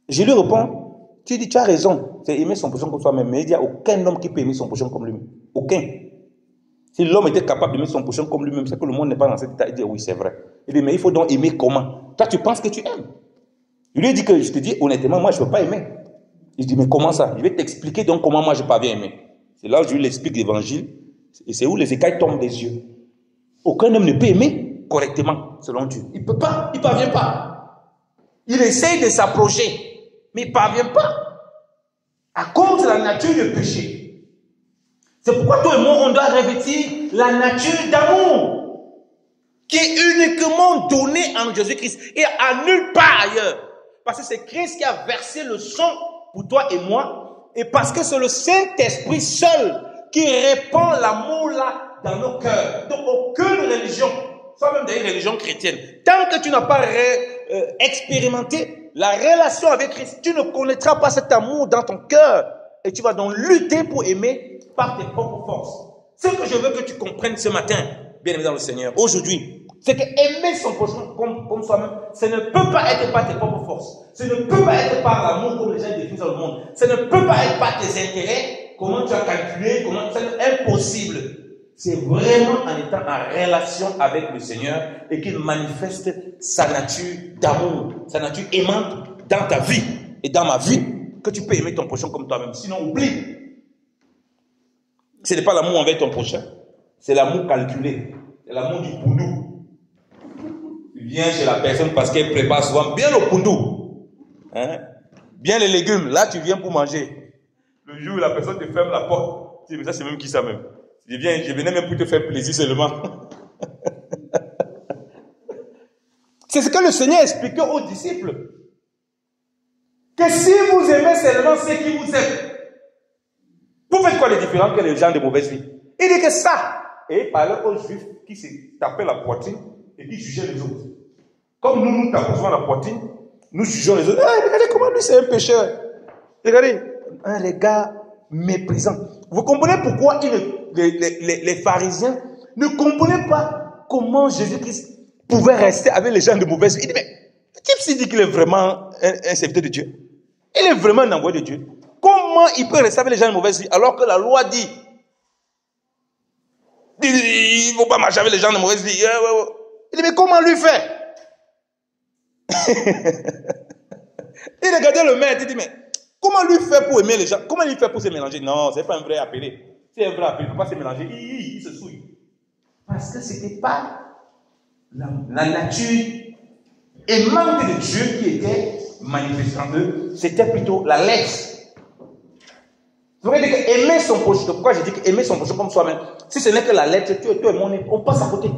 Je lui réponds, tu dis, tu as raison, c'est aimer son prochain comme soi-même, mais il n'y a aucun homme qui peut aimer son prochain comme lui-même. Aucun. Si l'homme était capable d'aimer son prochain comme lui-même, c'est que le monde n'est pas dans cet état. Il dit, oui, c'est vrai. Il dit, mais il faut donc aimer comment? Toi, tu penses que tu aimes. Je lui ai dit que, je te dis, honnêtement, moi, je ne peux pas aimer. Il dit, mais comment ça? Je vais t'expliquer donc comment moi, je parviens à aimer. C'est là où je lui explique l'évangile, et c'est où les écailles tombent des yeux. Aucun homme ne peut aimer correctement, selon Dieu. Il ne peut pas, il ne parvient pas. Il essaye de s'approcher. Mais il ne parvient pas à cause de la nature du péché. C'est pourquoi toi et moi, on doit revêtir la nature d'amour qui est uniquement donnée en Jésus-Christ et à nulle part ailleurs. Parce que c'est Christ qui a versé le sang pour toi et moi et parce que c'est le Saint-Esprit seul qui répand l'amour là dans nos cœurs. Donc aucune religion, soit même dans une religion chrétienne, tant que tu n'as pas expérimenté la relation avec Christ, tu ne connaîtras pas cet amour dans ton cœur et tu vas donc lutter pour aimer par tes propres forces. Ce que je veux que tu comprennes ce matin, bien aimé dans le Seigneur, aujourd'hui, c'est que aimer son prochain comme soi-même, ça ne peut pas être par tes propres forces. Ça ne peut pas être par l'amour comme les gens définissent dans le monde. Ça ne peut pas être par tes intérêts, comment tu as calculé, comment c'est impossible. C'est vraiment en étant en relation avec le Seigneur et qu'il manifeste sa nature d'amour, sa nature aimante dans ta vie et dans ma vie que tu peux aimer ton prochain comme toi-même. Sinon, oublie. Ce n'est pas l'amour envers ton prochain, c'est l'amour calculé, c'est l'amour du poundou. Tu viens chez la personne parce qu'elle prépare souvent bien le poundou, hein? Bien les légumes. Là, tu viens pour manger. Le jour où la personne te ferme la porte, tu dis, mais ça, c'est même qui ça même? Je venais même pour te faire plaisir seulement. C'est ce que le Seigneur expliquait aux disciples. Que si vous aimez seulement ceux qui vous aiment, vous faites quoi les différents que les gens de mauvaise vie? Il dit que ça. Et il parlait aux Juifs qui se tapaient la poitrine et qui jugeaient les autres. Comme nous tapons souvent la poitrine, nous jugeons les autres. Ah, regardez comment lui c'est un pécheur. Regardez, un gars méprisant. Vous comprenez pourquoi les pharisiens ne comprenaient pas comment Jésus-Christ pouvait rester avec les gens de mauvaise vie. Il dit, mais le type s'il dit qu'il est vraiment un serviteur de Dieu. Il est vraiment un envoyé de Dieu. Comment il peut rester avec les gens de mauvaise vie alors que la loi dit il ne faut pas marcher avec les gens de mauvaise vie. Il dit, mais comment lui faire? Il regardait le maître, il dit, mais comment lui faire pour aimer les gens? Comment lui faire pour se mélanger? Non, ce n'est pas un vrai appelé. C'est un vrai appelé, il ne peut pas se mélanger. Il se souille. Parce que ce n'était pas la nature aimante de Dieu qui était manifestée en eux, c'était plutôt la laisse. Vous voyez que aimer son prochain, pourquoi je dis que aimer son prochain comme soi-même, si ce n'est que la lettre, tu et moi, on passe à côté.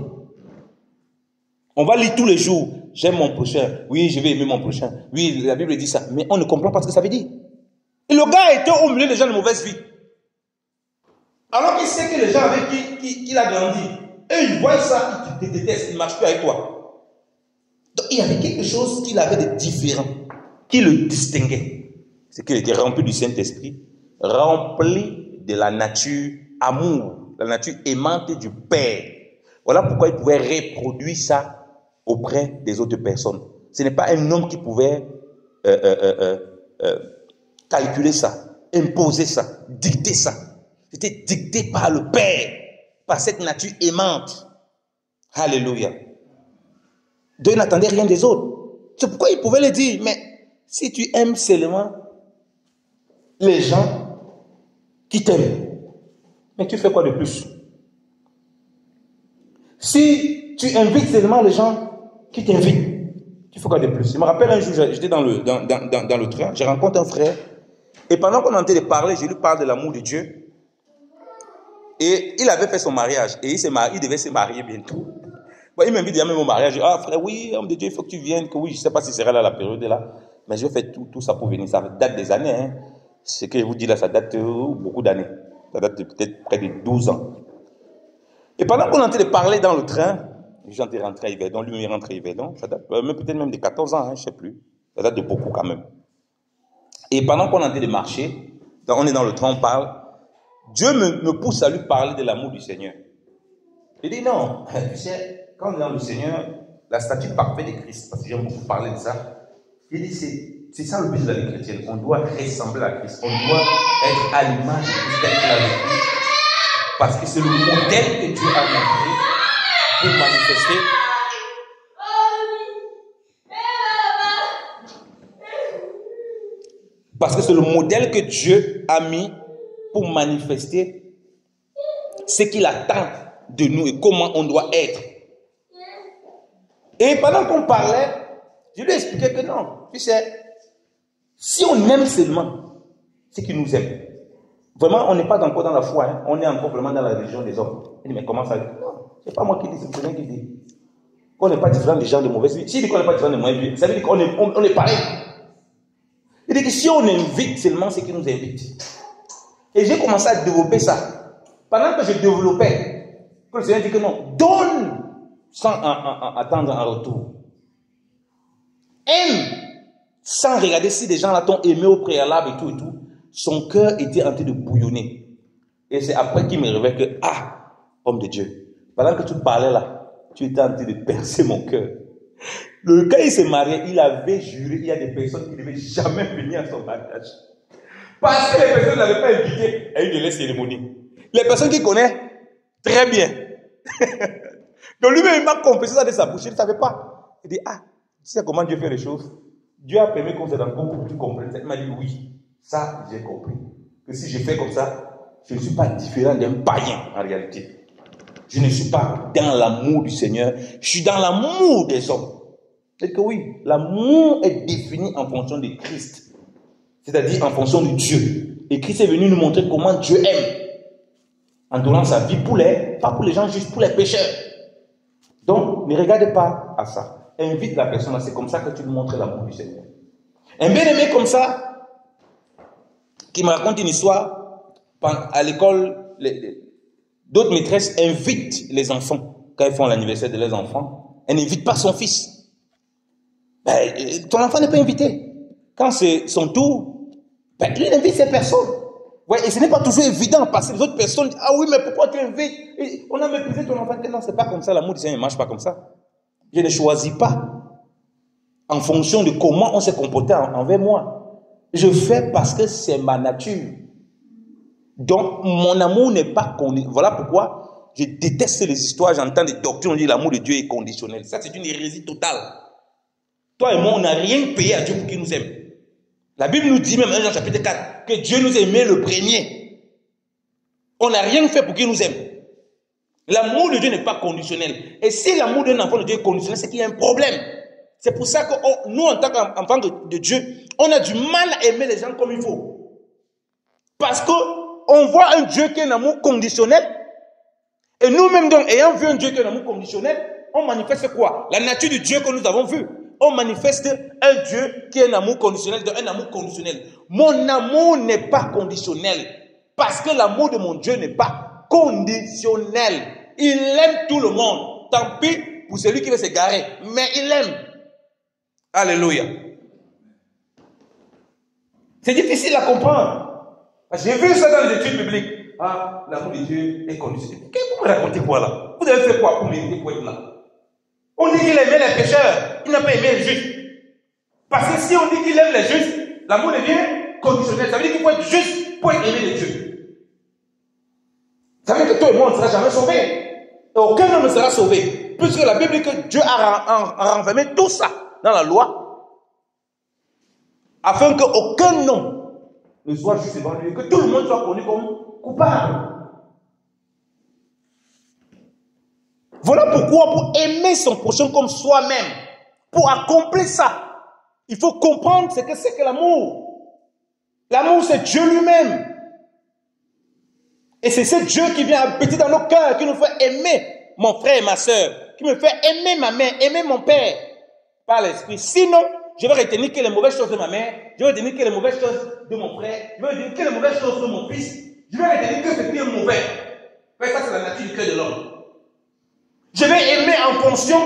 On va lire tous les jours, j'aime mon prochain, oui, je vais aimer mon prochain, oui, la Bible dit ça, mais on ne comprend pas ce que ça veut dire. Et le gars était au milieu des gens de mauvaise vie. Alors qu'il sait que les gens avec qui il a grandi, et ils voient ça, ils te détestent, ils ne marchent plus avec toi. Donc il y avait quelque chose qu'il avait de différent, qui le distinguait. C'est qu'il était rempli du Saint-Esprit, rempli de la nature amour, la nature aimante du Père. Voilà pourquoi il pouvait reproduire ça auprès des autres personnes. Ce n'est pas un homme qui pouvait calculer ça, imposer ça, dicter ça. C'était dicté par le Père, par cette nature aimante. Alléluia. Dieu n'attendait rien des autres. C'est pourquoi il pouvait le dire, mais si tu aimes seulement les gens qui t'aiment, mais tu fais quoi de plus? Si tu invites seulement les gens qui t'invitent, tu fais quoi de plus? Je me rappelle un jour, j'étais dans le train, j'ai rencontré un frère, et pendant qu'on est en train de parler, je lui parle de l'amour de Dieu, et il avait fait son mariage, et il devait se marier bientôt. Bon, il m'invite à même au mariage, ah frère, oui, homme de Dieu, il faut que tu viennes, que oui, je ne sais pas si ce sera là la période là, mais je vais faire tout ça pour venir, ça date des années, hein. Ce que je vous dis là, ça date beaucoup d'années. Ça date peut-être près de 12 ans. Et pendant qu'on est en train de parler dans le train, je suis en train de rentrer à Yverdon, lui il est rentré à Yverdon, ça date peut-être même de 14 ans, hein, je ne sais plus. Ça date de beaucoup quand même. Et pendant qu'on est en train de marcher, on est dans le train, on parle, Dieu me pousse à lui parler de l'amour du Seigneur. Il dit non, tu sais, quand on est dans le Seigneur, la statue parfaite de Christ, parce que j'aime beaucoup parler de ça, il dit c'est ça le but de la vie chrétienne. On doit ressembler à Christ. On doit être à l'image de Christ tel qu'il a vécu. Parce que c'est le modèle que Dieu a montré pour manifester. Parce que c'est le modèle que Dieu a mis pour manifester ce qu'il attend de nous et comment on doit être. Et pendant qu'on parlait, je lui ai expliqué que non, tu sais, si on aime seulement ceux qui nous aiment, vraiment, on n'est pas encore dans la foi, hein, on est encore vraiment dans la religion des hommes. Il dit, mais comment ça? Non, c'est pas moi qui dis, c'est quelqu'un qui dit. Qu'on n'est pas différent des gens de mauvaise vie. S'il dit qu'on n'est pas différent de mauvaise vie, ça veut dire qu'on est pareil. Il dit que si on invite seulement ceux qui nous invitent. Et j'ai commencé à développer ça. Pendant que je développais, que le Seigneur dit que non, donne sans attendre un retour. Aime sans regarder si des gens là t'ont aimé au préalable et tout. Son cœur était en train de bouillonner. Et c'est après qu'il me révèle que, ah, homme de Dieu, pendant que tu parlais là, tu étais en train de percer mon cœur. Quand il s'est marié, il avait juré, il y a des personnes qui ne devaient jamais venir à son mariage. Parce que les personnes ne l'avaient pas invité à une de les cérémonies. Les personnes qu'il connaît très bien. Donc lui-même, il m'a confessé ça de sa bouche, il ne savait pas. Il dit, ah, tu sais comment Dieu fait les choses? Dieu a permis qu'on se rencontre pour que tu comprennes. Il m'a dit, oui, ça, j'ai compris. Que si je fais comme ça, je ne suis pas différent d'un païen en réalité. Je ne suis pas dans l'amour du Seigneur, je suis dans l'amour des hommes. C'est que oui, l'amour est défini en fonction de Christ. C'est-à-dire en fonction de Dieu. Et Christ est venu nous montrer comment Dieu aime. En donnant sa vie pour pas pour les gens, juste pour les pécheurs. Donc, ne regardez pas à ça. Invite la personne, c'est comme ça que tu lui montres l'amour du Seigneur. Un bien-aimé comme ça, qui me raconte une histoire, à l'école, d'autres maîtresses invitent les enfants, quand ils font l'anniversaire de leurs enfants, elles n'invitent pas son fils. Ben, ton enfant n'est pas invité. Quand c'est son tour, ben, lui invite ces personnes. Ouais, et ce n'est pas toujours évident parce que les autres personnes disent, ah oui, mais pourquoi tu invites? Et on a méprisé ton enfant. Non, c'est pas comme ça, l'amour du Seigneur ne marche pas comme ça. Je ne choisis pas en fonction de comment on s'est comporté envers moi. Je fais parce que c'est ma nature. Donc, mon amour n'est pas connu. Voilà pourquoi je déteste les histoires, j'entends des doctrines, on dit l'amour de Dieu est conditionnel. Ça, c'est une hérésie totale. Toi et moi, on n'a rien payé à Dieu pour qu'il nous aime. La Bible nous dit même, 1 Jean chapitre 4, que Dieu nous aimait le premier. On n'a rien fait pour qu'il nous aime. L'amour de Dieu n'est pas conditionnel. Et si l'amour d'un enfant de Dieu est conditionnel, c'est qu'il y a un problème. C'est pour ça que nous, en tant qu'enfants de Dieu, on a du mal à aimer les gens comme il faut. Parce qu'on voit un Dieu qui est un amour conditionnel. Et nous-mêmes, donc, ayant vu un Dieu qui est un amour conditionnel, on manifeste quoi? La nature du Dieu que nous avons vu. On manifeste un Dieu qui est un amour conditionnel, un amour conditionnel. Mon amour n'est pas conditionnel. Parce que l'amour de mon Dieu n'est pas conditionnel. Il aime tout le monde. Tant pis pour celui qui veut s'égarer. Mais il aime. Alléluia. C'est difficile à comprendre. J'ai vu ça dans les études bibliques. Ah, l'amour de Dieu est conditionnel. Qu'est-ce que vous me racontez quoi là? Vous avez fait quoi pour mériter pour être là? On dit qu'il aimait les pécheurs. Il n'a pas aimé les justes. Parce que si on dit qu'il aime les justes, l'amour de Dieu est conditionnel. Ça veut dire qu'il faut être juste pour aimer les Dieu. Ça veut dire que toi et moi, on ne sera jamais sauvés. Et aucun homme ne sera sauvé. Puisque la Bible dit que Dieu a renfermé tout ça dans la loi. Afin qu'aucun homme ne soit juste devant lui. Que tout le monde soit connu comme coupable. Voilà pourquoi, pour aimer son prochain comme soi-même, pour accomplir ça, il faut comprendre ce que c'est que l'amour. L'amour, c'est Dieu lui-même. Et c'est ce Dieu qui vient habiter dans nos cœurs, qui nous fait aimer mon frère et ma soeur, qui me fait aimer ma mère, aimer mon père, par l'esprit. Sinon, je vais retenir que les mauvaises choses de ma mère, je vais retenir que les mauvaises choses de mon frère, je vais retenir que les mauvaises choses de mon fils, je vais retenir que ce qui est mauvais. Mais ça, c'est la nature du cœur de l'homme. Je vais aimer en fonction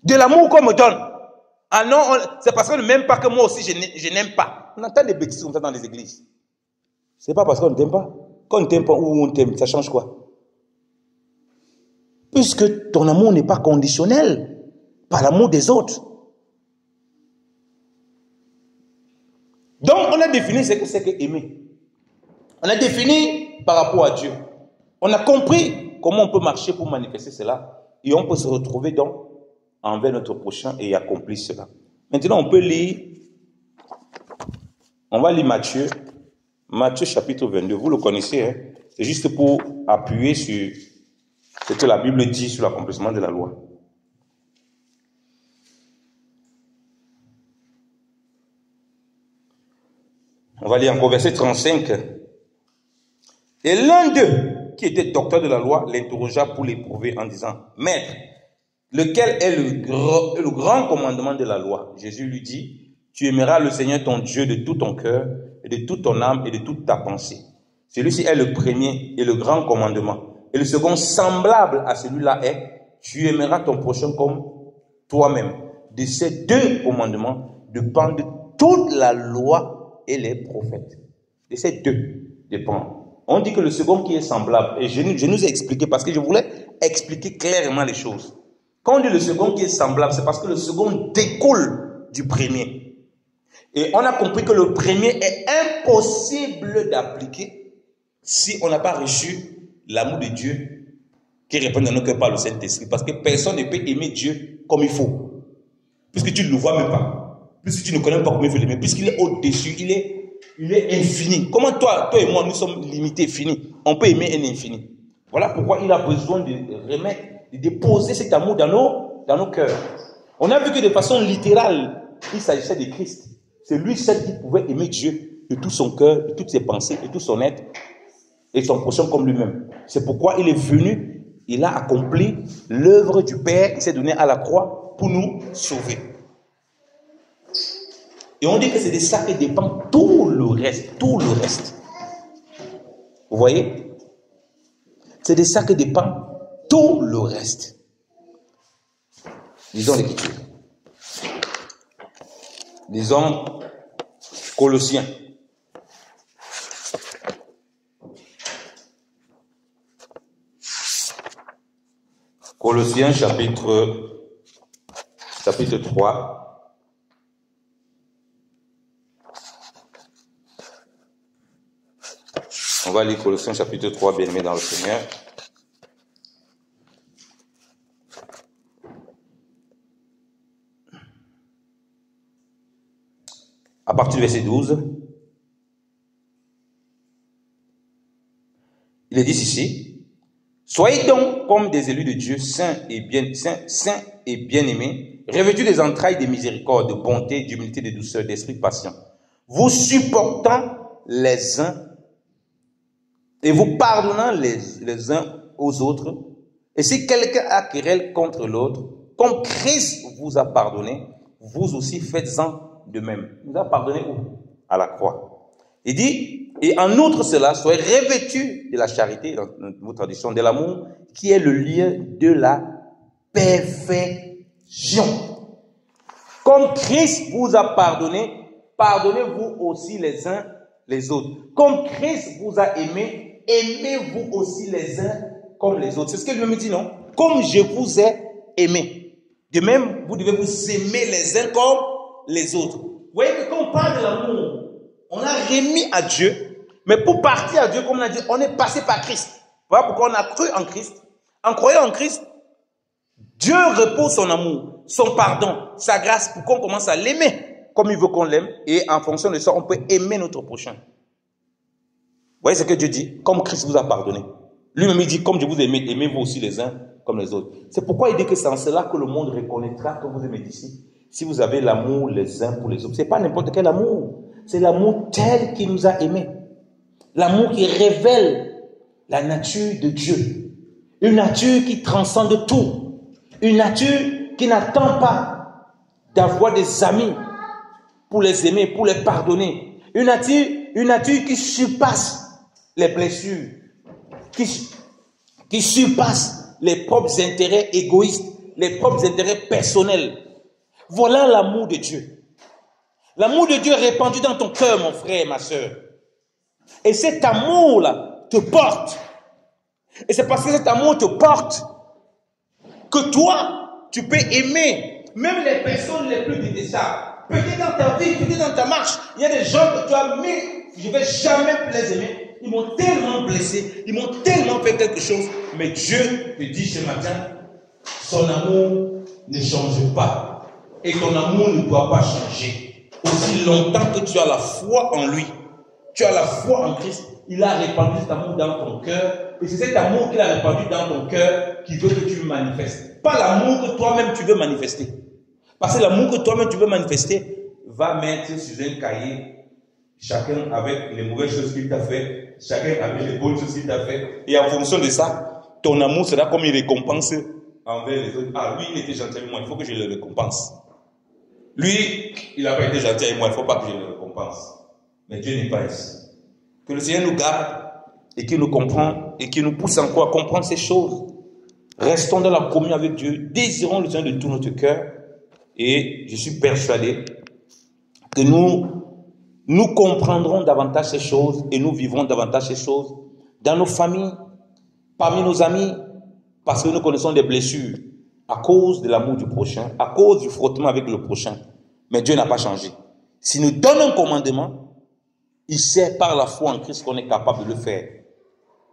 de l'amour qu'on me donne. Ah non, c'est parce qu'on ne m'aime pas que moi aussi je n'aime pas. On entend des bêtises comme ça dans les églises. C'est pas parce qu'on ne t'aime pas. Quand on ne t'aime pas ou on t'aime, ça change quoi? Puisque ton amour n'est pas conditionnel par l'amour des autres. Donc on a défini ce que c'est que aimer. On a défini par rapport à Dieu. On a compris comment on peut marcher pour manifester cela. Et on peut se retrouver donc envers notre prochain et accomplir cela. Maintenant, on peut lire. On va lire Matthieu. Matthieu chapitre 22. Vous le connaissez, hein? C'est juste pour appuyer sur ce que la Bible dit sur l'accomplissement de la loi. On va lire encore verset 35. Et l'un d'eux, qui était docteur de la loi, l'interrogea pour l'éprouver en disant, « Maître, lequel est le grand commandement de la loi ?» Jésus lui dit, « Tu aimeras le Seigneur ton Dieu de tout ton cœur, et de toute ton âme, et de toute ta pensée. » Celui-ci est le premier et le grand commandement. Et le second, semblable à celui-là, est, « Tu aimeras ton prochain comme toi-même. » De ces deux commandements dépendent toute la loi et les prophètes. De ces deux dépendent. On dit que le second qui est semblable, et je nous ai expliqué parce que je voulais expliquer clairement les choses. Quand on dit le second qui est semblable, c'est parce que le second découle du premier. Et on a compris que le premier est impossible d'appliquer si on n'a pas reçu l'amour de Dieu qui répond dans nos cœurs par le Saint-Esprit. Parce que personne ne peut aimer Dieu comme il faut. Puisque tu ne le vois même pas. Puisque tu ne connais pas comment il faut l'aimer. Puisqu'il est au-dessus, il est infini. Comment toi et moi, nous sommes limités, finis. On peut aimer un infini. Voilà pourquoi il a besoin de remettre, de déposer cet amour dans nos cœurs. On a vu que de façon littérale, il s'agissait de Christ. C'est lui seul qui pouvait aimer Dieu de tout son cœur, de toutes ses pensées, de tout son être, et son prochain comme lui-même. C'est pourquoi il est venu, il a accompli l'œuvre du Père qui s'est donné à la croix pour nous sauver. Et on dit que c'est de ça que dépend tout le reste. Tout le reste. Vous voyez? C'est de ça que dépend tout le reste. Lisons l'Écriture. Lisons Colossiens. Colossiens chapitre 3. On va lire Colossiens chapitre 3, bien-aimés dans le Seigneur. à partir du verset 12, il est dit ici, soyez donc comme des élus de Dieu, saints et bien-aimés, revêtus des entrailles de miséricorde, de bonté, d'humilité, de douceur, d'esprit patient, vous supportant les uns et vous pardonnant les uns aux autres. Et si quelqu'un a querelle contre l'autre, comme Christ vous a pardonné, vous aussi faites-en de même. Il vous a pardonné où? À la croix. Il dit, et en outre cela, soyez revêtus de la charité, dans notre tradition, de l'amour, qui est le lieu de la perfection. Comme Christ vous a pardonné, pardonnez-vous aussi les uns les autres. Comme Christ vous a aimé, aimez-vous aussi les uns comme les autres. C'est ce que lui-même dit, non? Comme je vous ai aimé. De même, vous devez vous aimer les uns comme les autres. Vous voyez que quand on parle de l'amour, on a remis à Dieu, mais pour partir à Dieu, comme on a dit, on est passé par Christ. Voilà pourquoi on a cru en Christ. En croyant en Christ, Dieu repose son amour, son pardon, sa grâce pour qu'on commence à l'aimer comme il veut qu'on l'aime. Et en fonction de ça, on peut aimer notre prochain. Vous voyez ce que Dieu dit? Comme Christ vous a pardonné. Lui-même, il dit, comme je vous aime, aimez-vous aussi les uns comme les autres. C'est pourquoi il dit que c'est en cela que le monde reconnaîtra que vous aimez d'ici. Si vous avez l'amour les uns pour les autres. Ce n'est pas n'importe quel amour. C'est l'amour tel qu'il nous a aimés. L'amour qui révèle la nature de Dieu. Une nature qui transcende tout. Une nature qui n'attend pas d'avoir des amis pour les aimer, pour les pardonner. Une nature qui surpasse les blessures, qui surpasse les propres intérêts égoïstes, les propres intérêts personnels. Voilà l'amour de Dieu. L'amour de Dieu est répandu dans ton cœur, mon frère et ma soeur. Et cet amour-là te porte. Et c'est parce que cet amour te porte que toi, tu peux aimer même les personnes les plus détestables. Peut-être dans ta vie, peut-être dans ta marche, il y a des gens que tu as mis, je ne vais jamais les aimer. Ils m'ont tellement blessé, ils m'ont tellement fait quelque chose. Mais Dieu te dit ce matin, son amour ne change pas. Et ton amour ne doit pas changer. Aussi longtemps que tu as la foi en lui, tu as la foi en Christ, il a répandu cet amour dans ton cœur. Et c'est cet amour qu'il a répandu dans ton cœur qui veut que tu manifestes. Pas l'amour que toi-même tu veux manifester. Parce que l'amour que toi-même tu veux manifester va mettre sur un cahier, chacun avec les mauvaises choses qu'il t'a fait, chacun avec les bonnes choses qu'il t'a fait. Et en fonction de ça, ton amour sera comme une récompense envers les autres. Ah, lui, il était gentil avec moi, il faut que je le récompense. Lui, il n'a pas été gentil avec moi, il ne faut pas que je le récompense. Mais Dieu n'est pas ainsi. Que le Seigneur nous garde et qu'il nous comprend et qu'il nous pousse encore à comprendre ces choses. Restons dans la communion avec Dieu, désirons le Seigneur de tout notre cœur. Et je suis persuadé que nous comprendrons davantage ces choses et nous vivrons davantage ces choses dans nos familles, parmi nos amis, parce que nous connaissons des blessures à cause de l'amour du prochain, à cause du frottement avec le prochain. Mais Dieu n'a pas changé. S'il nous donne un commandement, il sait par la foi en Christ qu'on est capable de le faire.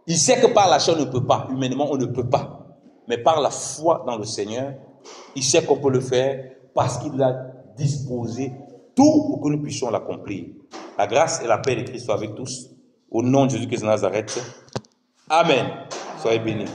Il sait que par la chair on ne peut pas, humainement on ne peut pas. Mais par la foi dans le Seigneur, il sait qu'on peut le faire parce qu'il a disposé tout pour que nous puissions l'accomplir. La grâce et la paix de Christ soient avec tous. Au nom de Jésus-Christ de Nazareth. Amen. Soyez bénis.